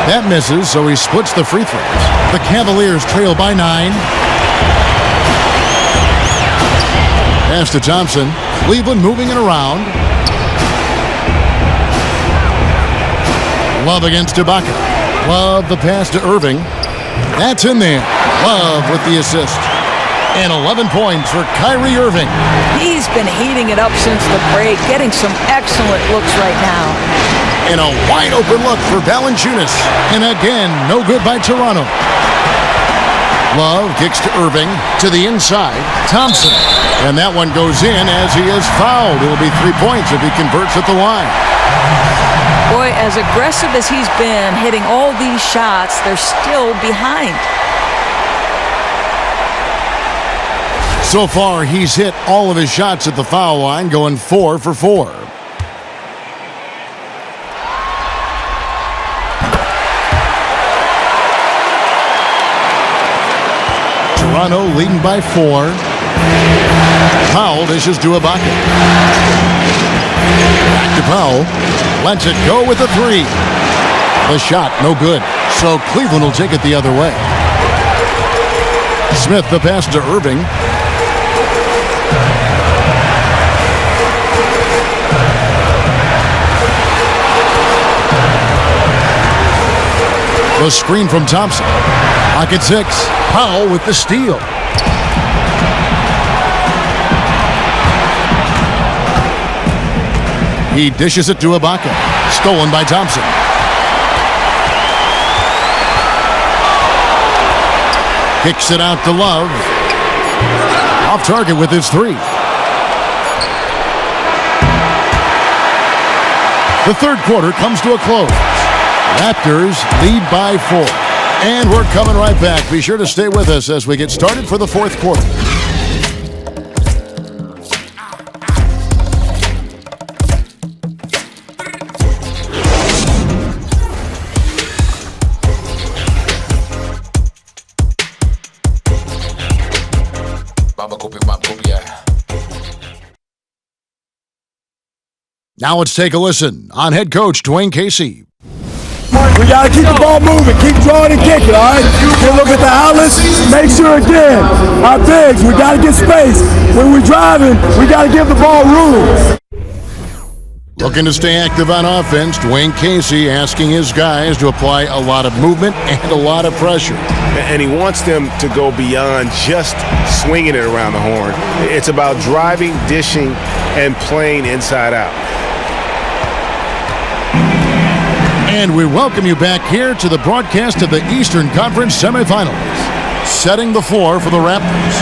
That misses, so he splits the free throws. The Cavaliers trail by 9. Pass to Thompson. Cleveland moving it around. Love against Ibaka. Love the pass to Irving. That's in there. Love with the assist. And 11 points for Kyrie Irving. He's been heating it up since the break, getting some excellent looks right now. And a wide open look for Valanciunas. And again, no good by Toronto. Love kicks to Irving to the inside. Thompson. And that one goes in as he is fouled. It'll be 3 points if he converts at the line. Boy, as aggressive as he's been hitting all these shots, they're still behind. So far, he's hit all of his shots at the foul line, going 4 for 4. Toronto leading by 4. Powell dishes to Ibaka. Back to Powell. Lets it go with a 3. The shot, no good. So Cleveland will take it the other way. Smith, the pass to Irving. The screen from Thompson. Pocket 6. Powell with the steal. He dishes it to Ibaka. Stolen by Thompson. Kicks it out to Love. Off target with his 3. The third quarter comes to a close. Raptors lead by 4. And we're coming right back. Be sure to stay with us as we get started for the fourth quarter. Now let's take a listen on head coach Dwayne Casey. We got to keep the ball moving. Keep drawing and kicking, all right? Then look at the outlets. Make sure, again, our bigs, we got to get space. When we're driving, we got to give the ball room. Looking to stay active on offense, Dwayne Casey asking his guys to apply a lot of movement and a lot of pressure. And he wants them to go beyond just swinging it around the horn. It's about driving, dishing, and playing inside out. And we welcome you back here to the broadcast of the Eastern Conference semifinals. Setting the floor for the Raptors.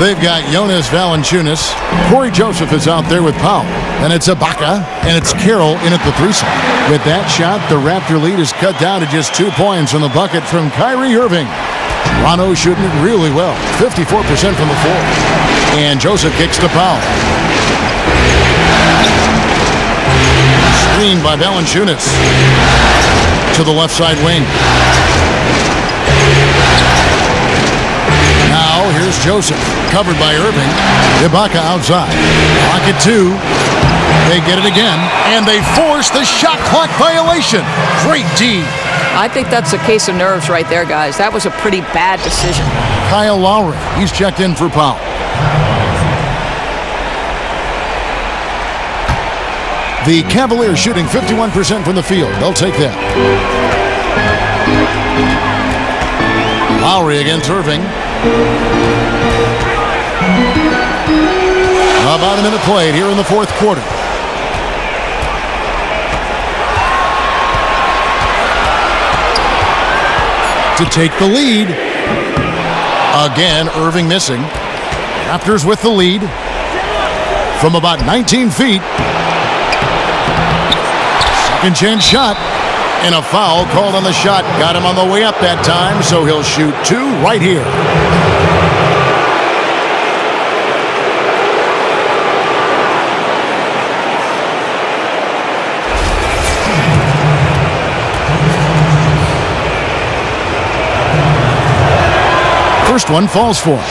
They've got Jonas Valanciunas. Corey Joseph is out there with Powell. And it's Ibaka, and it's Carroll in at the 3-side. With that shot, the Raptor lead is cut down to just 2 points on the bucket from Kyrie Irving. Toronto shooting it really well, 54% from the floor. And Joseph kicks to Powell. Screened by Valanciunas. To the left side wing. Now here's Joseph, covered by Irving. Ibaka outside. Pocket 2. They get it again, and they force the shot clock violation. Great D. I think that's a case of nerves right there, guys. That was a pretty bad decision. Kyle Lowry, he's checked in for Powell. The Cavaliers shooting 51% from the field. They'll take that. Lowry against Irving. About a minute played here in the fourth quarter. To take the lead. Again, Irving missing. Raptors with the lead from about 19 feet. Second chance shot. And a foul called on the shot. Got him on the way up that time, so he'll shoot two right here. First one falls for him.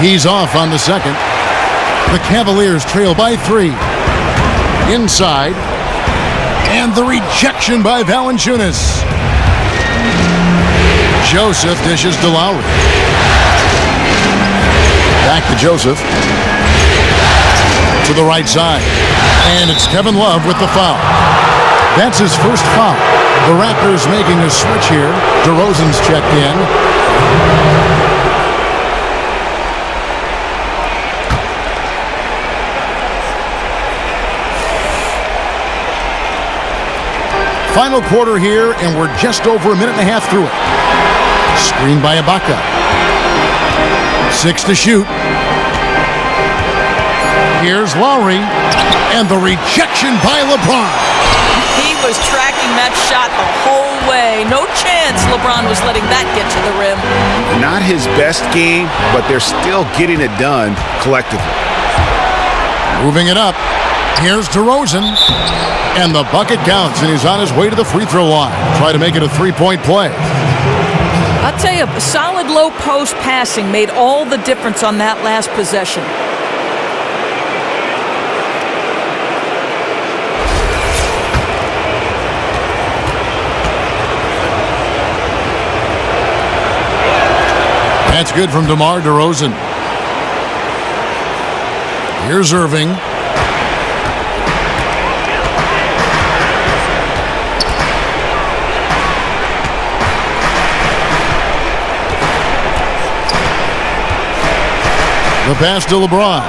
He's off on the second. The Cavaliers trail by 3. Inside. And the rejection by Valanciunas. Joseph dishes to Lowry. Back to Joseph. To the right side. And it's Kevin Love with the foul. That's his first foul. The Raptors making a switch here. DeRozan's checked in. Final quarter here, and we're just over a minute and a half through it. Screened by Ibaka. 6 to shoot. Here's Lowry, and the rejection by LeBron. He was tracking that shot the whole way. No chance LeBron was letting that get to the rim. Not his best game, but they're still getting it done collectively. Moving it up. Here's DeRozan. And the bucket counts, and he's on his way to the free throw line. Try to make it a three-point play. I'll tell you, solid low post passing made all the difference on that last possession. That's good from DeMar DeRozan. Here's Irving. The pass to LeBron.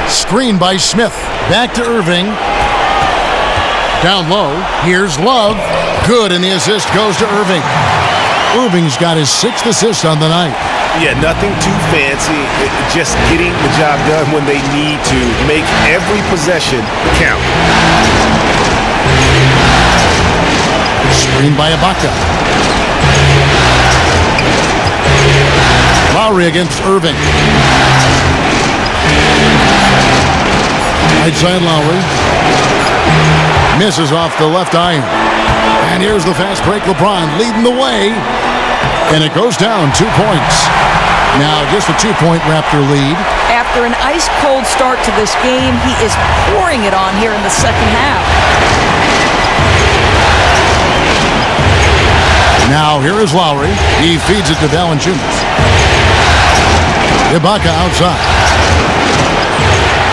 Screened by Smith. Back to Irving. Down low. Here's Love. Good, and the assist goes to Irving. Irving's got his 6th assist on the night. Yeah, nothing too fancy. Just getting the job done when they need to. Make every possession count. Screened by Ibaka. Lowry against Irving. Right side Lowry. Misses off the left iron. And here's the fast break. LeBron leading the way. And it goes down 2 points. Now just a 2-point Raptor lead. After an ice-cold start to this game, he is pouring it on here in the second half. Now here is Lowry. He feeds it to Valanciunas. Ibaka outside.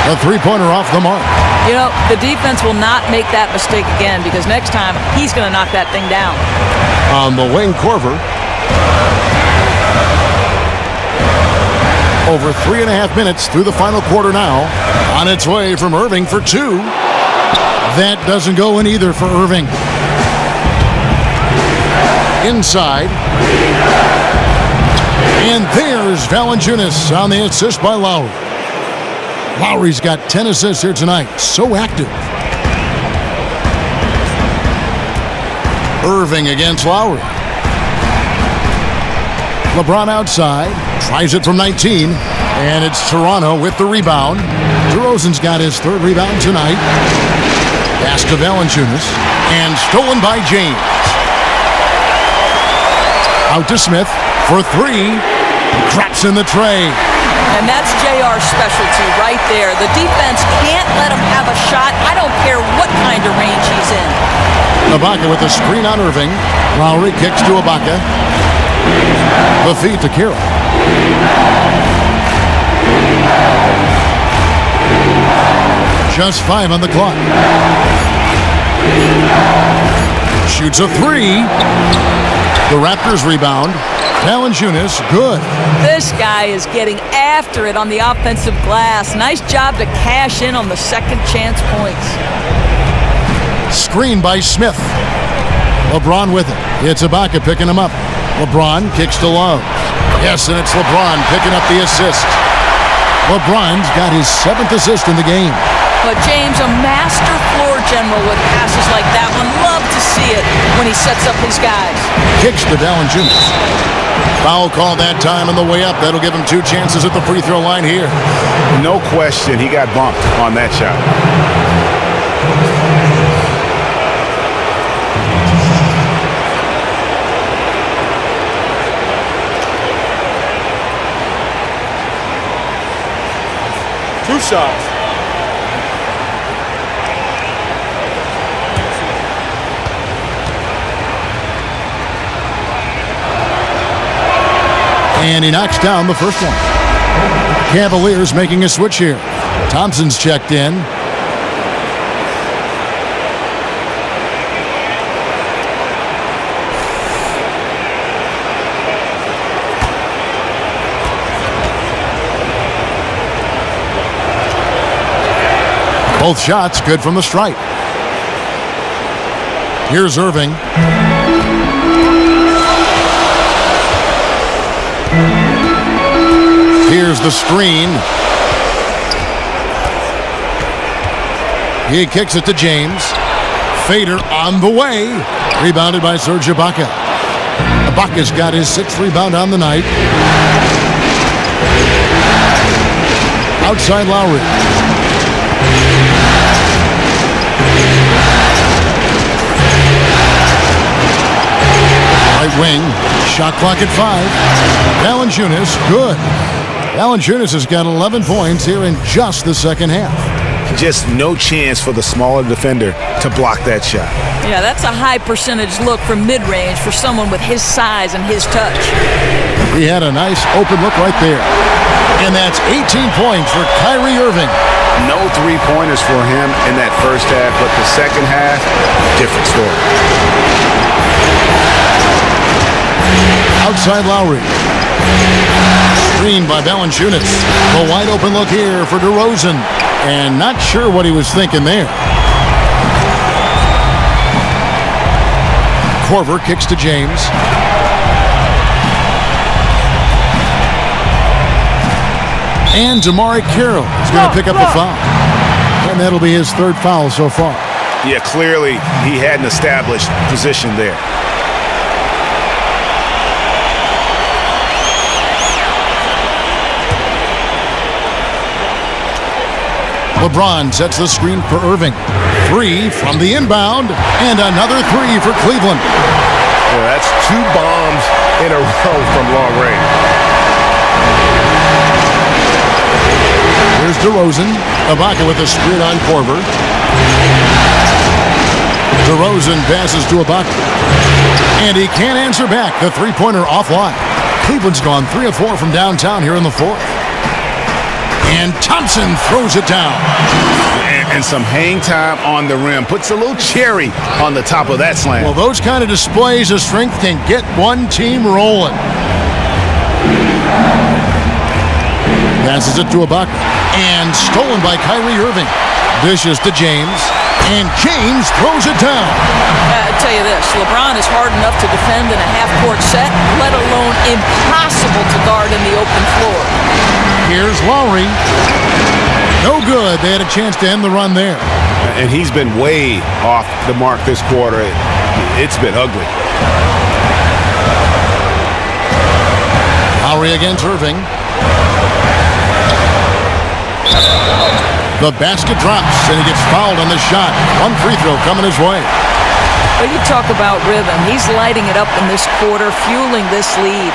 A three-pointer off the mark. You know, the defense will not make that mistake again because next time he's going to knock that thing down. On the wing, Korver. Over 3.5 minutes through the final quarter now. On its way from Irving for 2. That doesn't go in either for Irving. Inside. And there's Valanciunas on the assist by Lowry. Lowry's got 10 assists here tonight. So active. Irving against Lowry. LeBron outside. Tries it from 19. And it's Toronto with the rebound. DeRozan's got his 3rd rebound tonight. Pass to Valanciunas. And stolen by James. Out to Smith for 3. Craps in the tray. And that's JR's specialty right there. The defense can't let him have a shot. I don't care what kind of range he's in. Ibaka with a screen on Irving. Lowry kicks to Ibaka. The feed to Kira. Just 5 on the clock. Shoots a 3. The Raptors rebound. Valanciunas, good. This guy is getting after it on the offensive glass. Nice job to cash in on the second chance points. Screen by Smith. LeBron with it. It's Ibaka picking him up. LeBron kicks to Love. Yes, and it's LeBron picking up the assist. LeBron's got his 7th assist in the game. But James, a master floor general with passes like that one. Love to see it when he sets up his guys. Kicks to Valanciunas. Foul call that time on the way up. That'll give him 2 chances at the free throw line here. No question, he got bumped on that shot. Two shots. And he knocks down the first one. Cavaliers making a switch here. Thompson's checked in. Both shots good from the stripe. Here's Irving. Here's the screen. He kicks it to James. Fader on the way. Rebounded by Serge Ibaka. Ibaka's got his 6th rebound on the night. Outside Lowry. Right wing. Shot clock at 5. Valanciunas, good. Valanciunas has got 11 points here in just the second half. Just no chance for the smaller defender to block that shot. Yeah, that's a high percentage look from mid-range for someone with his size and his touch. He had a nice open look right there. And that's 18 points for Kyrie Irving. No 3-pointers for him in that first half, but the second half, different story. Outside Lowry. Screened by Valanciunas. A wide open look here for DeRozan. And not sure what he was thinking there. Korver kicks to James. And Damari Carroll is going to pick up a foul. And that'll be his 3rd foul so far. Yeah, clearly he had an established position there. LeBron sets the screen for Irving. 3 from the inbound, and another 3 for Cleveland. Yeah, that's 2 bombs in a row from long range. Here's DeRozan. Ibaka with a screen on Korver. DeRozan passes to Ibaka. And he can't answer back. The 3-pointer offline. Cleveland's gone 3 of 4 from downtown here in the 4th. And Thompson throws it down. And some hang time on the rim. Puts a little cherry on the top of that slam. Well, those kind of displays of strength can get one team rolling. Passes it to Ibaka. And stolen by Kyrie Irving. Dishes to James. And James throws it down. I tell you this, LeBron is hard enough to defend in a half-court set, let alone impossible to guard in the open floor. Here's Lowry. No good. They had a chance to end the run there. And he's been way off the mark this quarter. It's been ugly. Lowry against Irving. The basket drops, and he gets fouled on the shot. 1 free throw coming his way. Well, you talk about rhythm. He's lighting it up in this quarter, fueling this lead.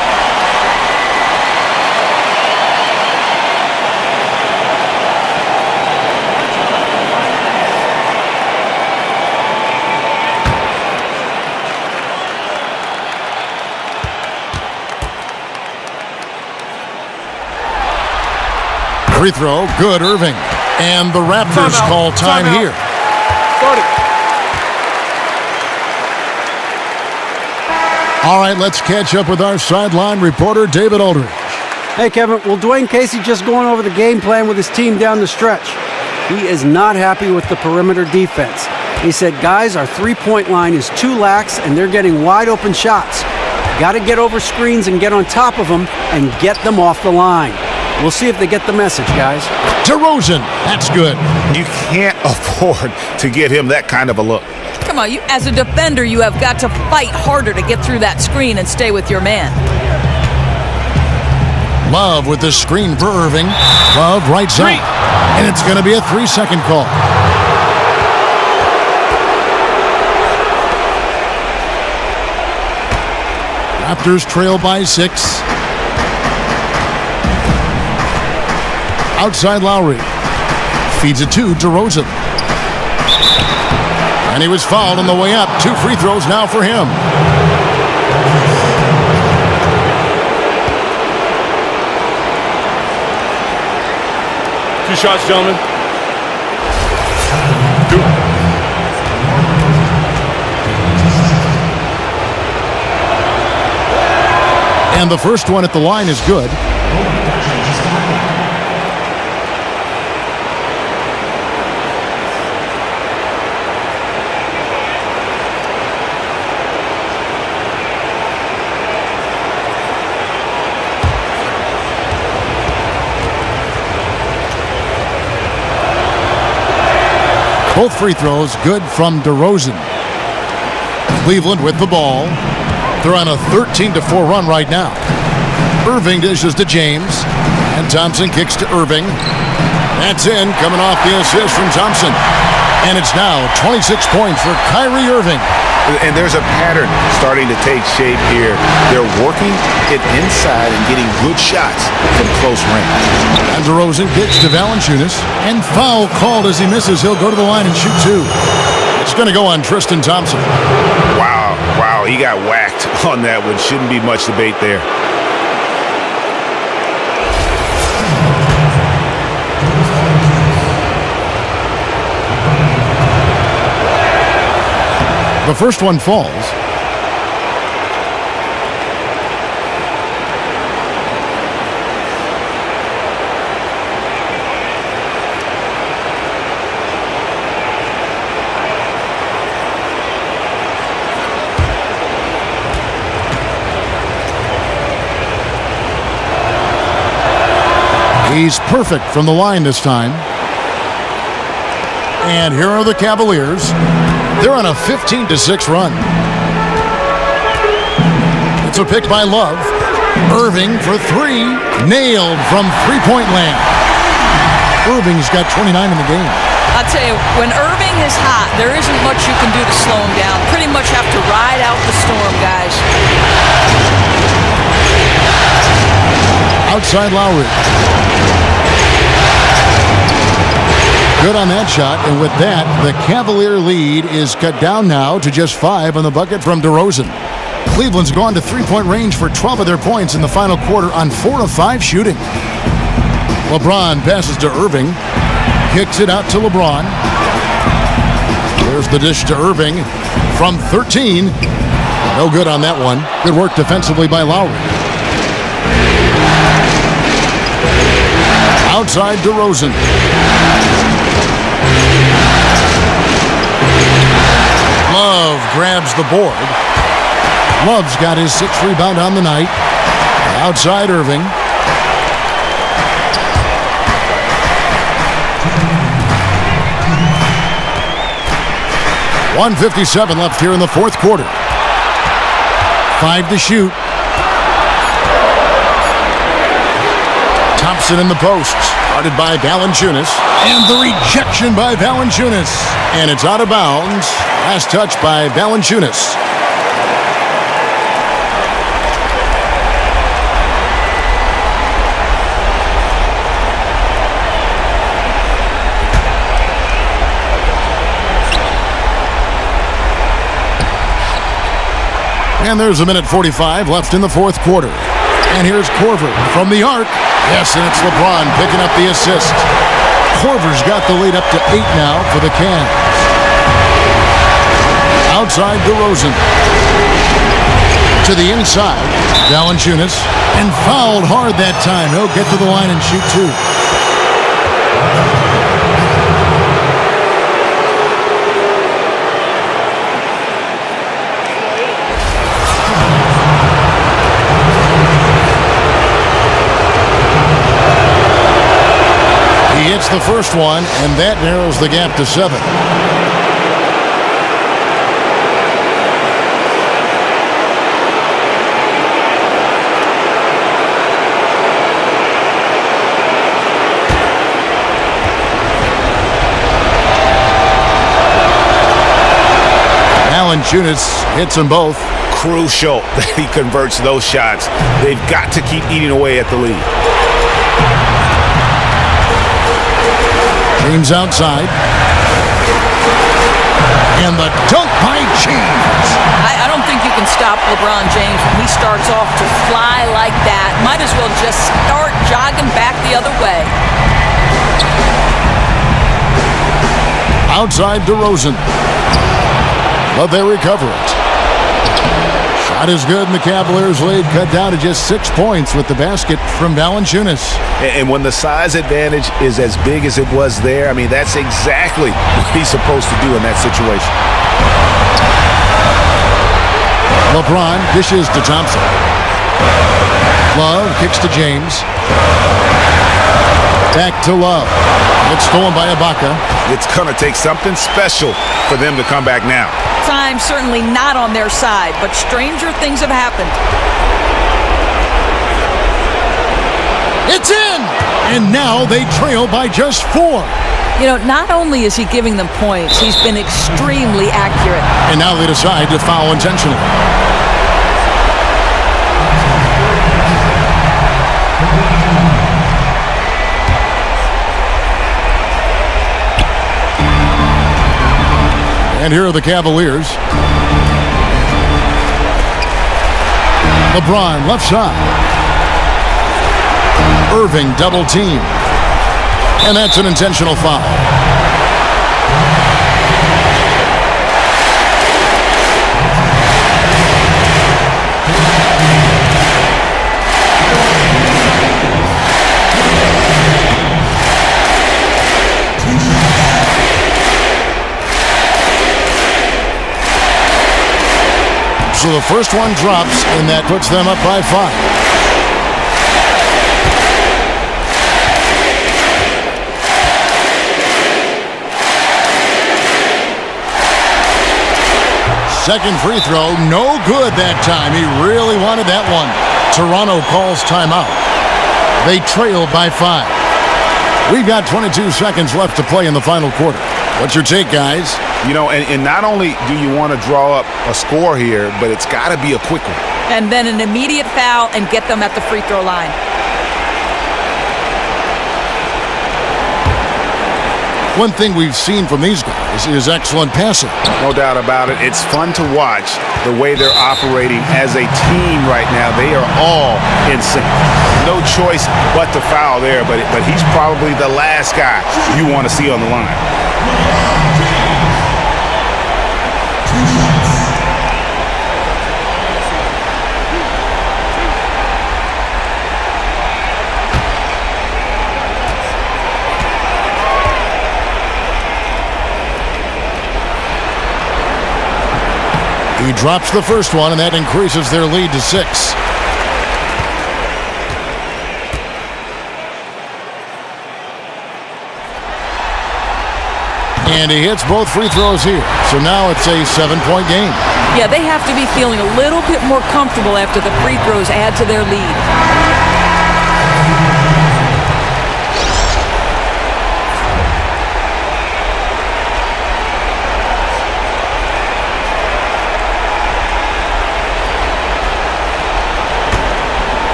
Free throw, good, Irving. And the Raptors call time here. Start it. All right, let's catch up with our sideline reporter, David Aldridge. Hey, Kevin, well, Dwayne Casey just going over the game plan with his team down the stretch. He is not happy with the perimeter defense. He said, guys, our three-point line is too lax, and they're getting wide-open shots. Got to get over screens and get on top of them and get them off the line. We'll see if they get the message, guys. DeRozan, that's good. You can't afford to get him that kind of a look. Come on, as a defender, you have got to fight harder to get through that screen and stay with your man. Love with the screen for Irving. Love right side. And it's going to be a 3-second call. Raptors trail by 6. Outside Lowry. Feeds it to DeRozan. And he was fouled on the way up. 2 free throws now for him. Two shots, gentlemen. And the first one at the line is good. Both free throws good from DeRozan. Cleveland with the ball. They're on a 13-4 run right now. Irving dishes to James. And Thompson kicks to Irving. That's in, coming off the assist from Thompson. And it's now 26 points for Kyrie Irving. And there's a pattern starting to take shape here. They're working it inside and getting good shots from close range. And DeRozan kicks to Valanciunas. And foul called as he misses. He'll go to the line and shoot 2. It's going to go on Tristan Thompson. Wow, he got whacked on that one. Shouldn't be much debate there. The first one falls. He's perfect from the line this time. And here are the Cavaliers. They're on a 15-6 run. It's a pick by Love. Irving for 3. Nailed from three-point land. Irving's got 29 in the game. I'll tell you, when Irving is hot, there isn't much you can do to slow him down. Pretty much have to ride out the storm, guys. Outside Lowry. Good on that shot, and with that, the Cavalier lead is cut down now to just 5 on the bucket from DeRozan. Cleveland's gone to three-point range for 12 of their points in the final quarter on 4 of 5 shooting. LeBron passes to Irving, kicks it out to LeBron. There's the dish to Irving from 13. No good on that one. Good work defensively by Lowry. Outside DeRozan. Love grabs the board. Love's got his 6th rebound on the night. Outside Irving. .157 left here in the fourth quarter. 5 to shoot. Thompson in the post. Guarded by Valanciunas. And the rejection by Valanciunas. And it's out of bounds. Last touch by Valanciunas. And there's a minute 45 left in the fourth quarter. And here's Korver from the arc. Yes, and it's LeBron picking up the assist. Korver's got the lead up to 8 now for the Cavs. Outside DeRozan. To the inside, Valanciunas. And fouled hard that time. He'll get to the line and shoot 2. He hits the first one, and that narrows the gap to 7. Valanciunas hits them both. Crucial that he converts those shots. They've got to keep eating away at the lead. James outside. And the dunk by James. I don't think you can stop LeBron James when he starts off to fly like that. Might as well just start jogging back the other way. Outside DeRozan. But they recover it. Shot is good, and the Cavaliers lead cut down to just 6 points with the basket from Valanciunas. And when the size advantage is as big as it was there, I mean, that's exactly what he's supposed to do in that situation. LeBron dishes to Thompson. Love kicks to James. Back to Love. It's stolen by Ibaka. It's going to take something special for them to come back now. Time certainly not on their side, but stranger things have happened. It's in! And now they trail by just 4. You know, not only is he giving them points, he's been extremely accurate. And now they decide to foul intentionally. And here are the Cavaliers. LeBron left side. Irving double team. And that's an intentional foul. So the first one drops, and that puts them up by 5. Second free throw, no good that time. He really wanted that one. Toronto calls timeout. They trail by 5. We've got 22 seconds left to play in the final quarter. What's your take, guys? You know, and not only do you want to draw up a score here, but it's got to be a quick one. And then an immediate foul and get them at the free throw line. One thing we've seen from these guys is excellent passing. No doubt about it. It's fun to watch the way they're operating as a team right now. They are all in sync. No choice but to foul there, but he's probably the last guy you want to see on the line. He drops the first one, and that increases their lead to 6. And he hits both free throws here. So now it's a 7-point game. Yeah, they have to be feeling a little bit more comfortable after the free throws add to their lead.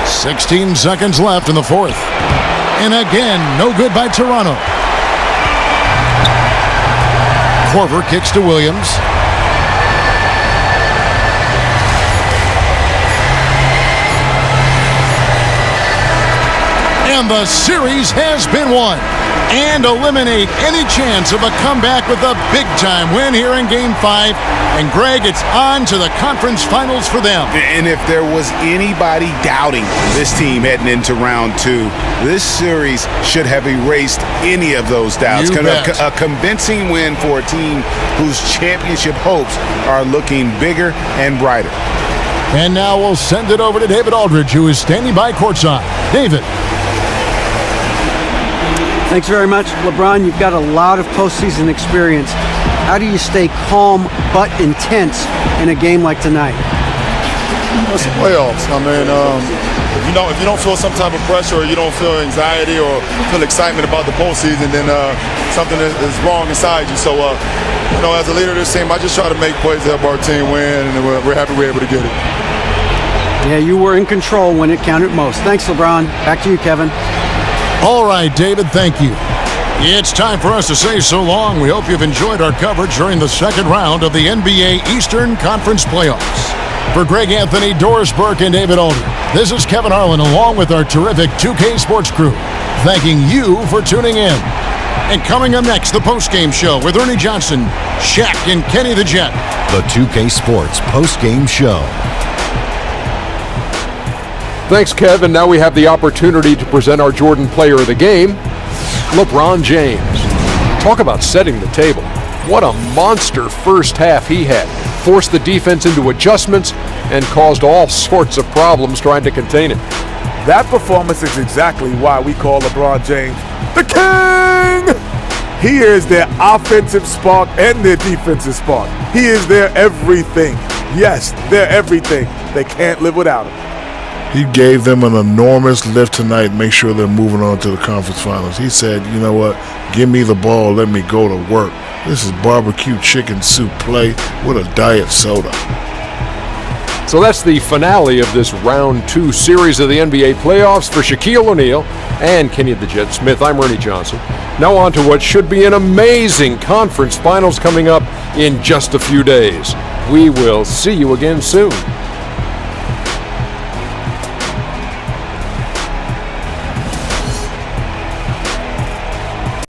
"16 seconds left in the fourth. And again, no good by Toronto. Korver kicks to Williams. And the series has been won. And eliminate any chance of a comeback with a big-time win here in Game 5. And, Greg, it's on to the conference finals for them. And if there was anybody doubting this team heading into round 2, this series should have erased any of those doubts. A convincing win for a team whose championship hopes are looking bigger and brighter. And now we'll send it over to David Aldridge, who is standing by courtside. David. Thanks very much, LeBron. You've got a lot of postseason experience. How do you stay calm but intense in a game like tonight? It's the playoffs. I mean, if you don't feel some type of pressure, or you don't feel anxiety or feel excitement about the postseason, then something is wrong inside you. So, as a leader of this team, I just try to make plays to help our team win, and we're happy we're able to get it. Yeah, you were in control when it counted most. Thanks, LeBron. Back to you, Kevin. All right, David, thank you. It's time for us to say so long. We hope you've enjoyed our coverage during the second round of the NBA Eastern Conference Playoffs. For Greg Anthony, Doris Burke, and David Aldridge, this is Kevin Harlan along with our terrific 2K Sports crew, thanking you for tuning in. And coming up next, the postgame show with Ernie Johnson, Shaq, and Kenny the Jet. The 2K Sports postgame show. Thanks, Kevin. Now we have the opportunity to present our Jordan Player of the Game, LeBron James. Talk about setting the table. What a monster first half he had. Forced the defense into adjustments and caused all sorts of problems trying to contain it. That performance is exactly why we call LeBron James the King! He is their offensive spark and their defensive spark. He is their everything. Yes, they're everything. They can't live without him. He gave them an enormous lift tonight, make sure they're moving on to the conference finals. He said, you know what, give me the ball, let me go to work. This is barbecue chicken soup play with a diet soda. So that's the finale of this round 2 series of the NBA playoffs. For Shaquille O'Neal and Kenny the Jet Smith, I'm Ernie Johnson. Now on to what should be an amazing conference finals coming up in just a few days. We will see you again soon.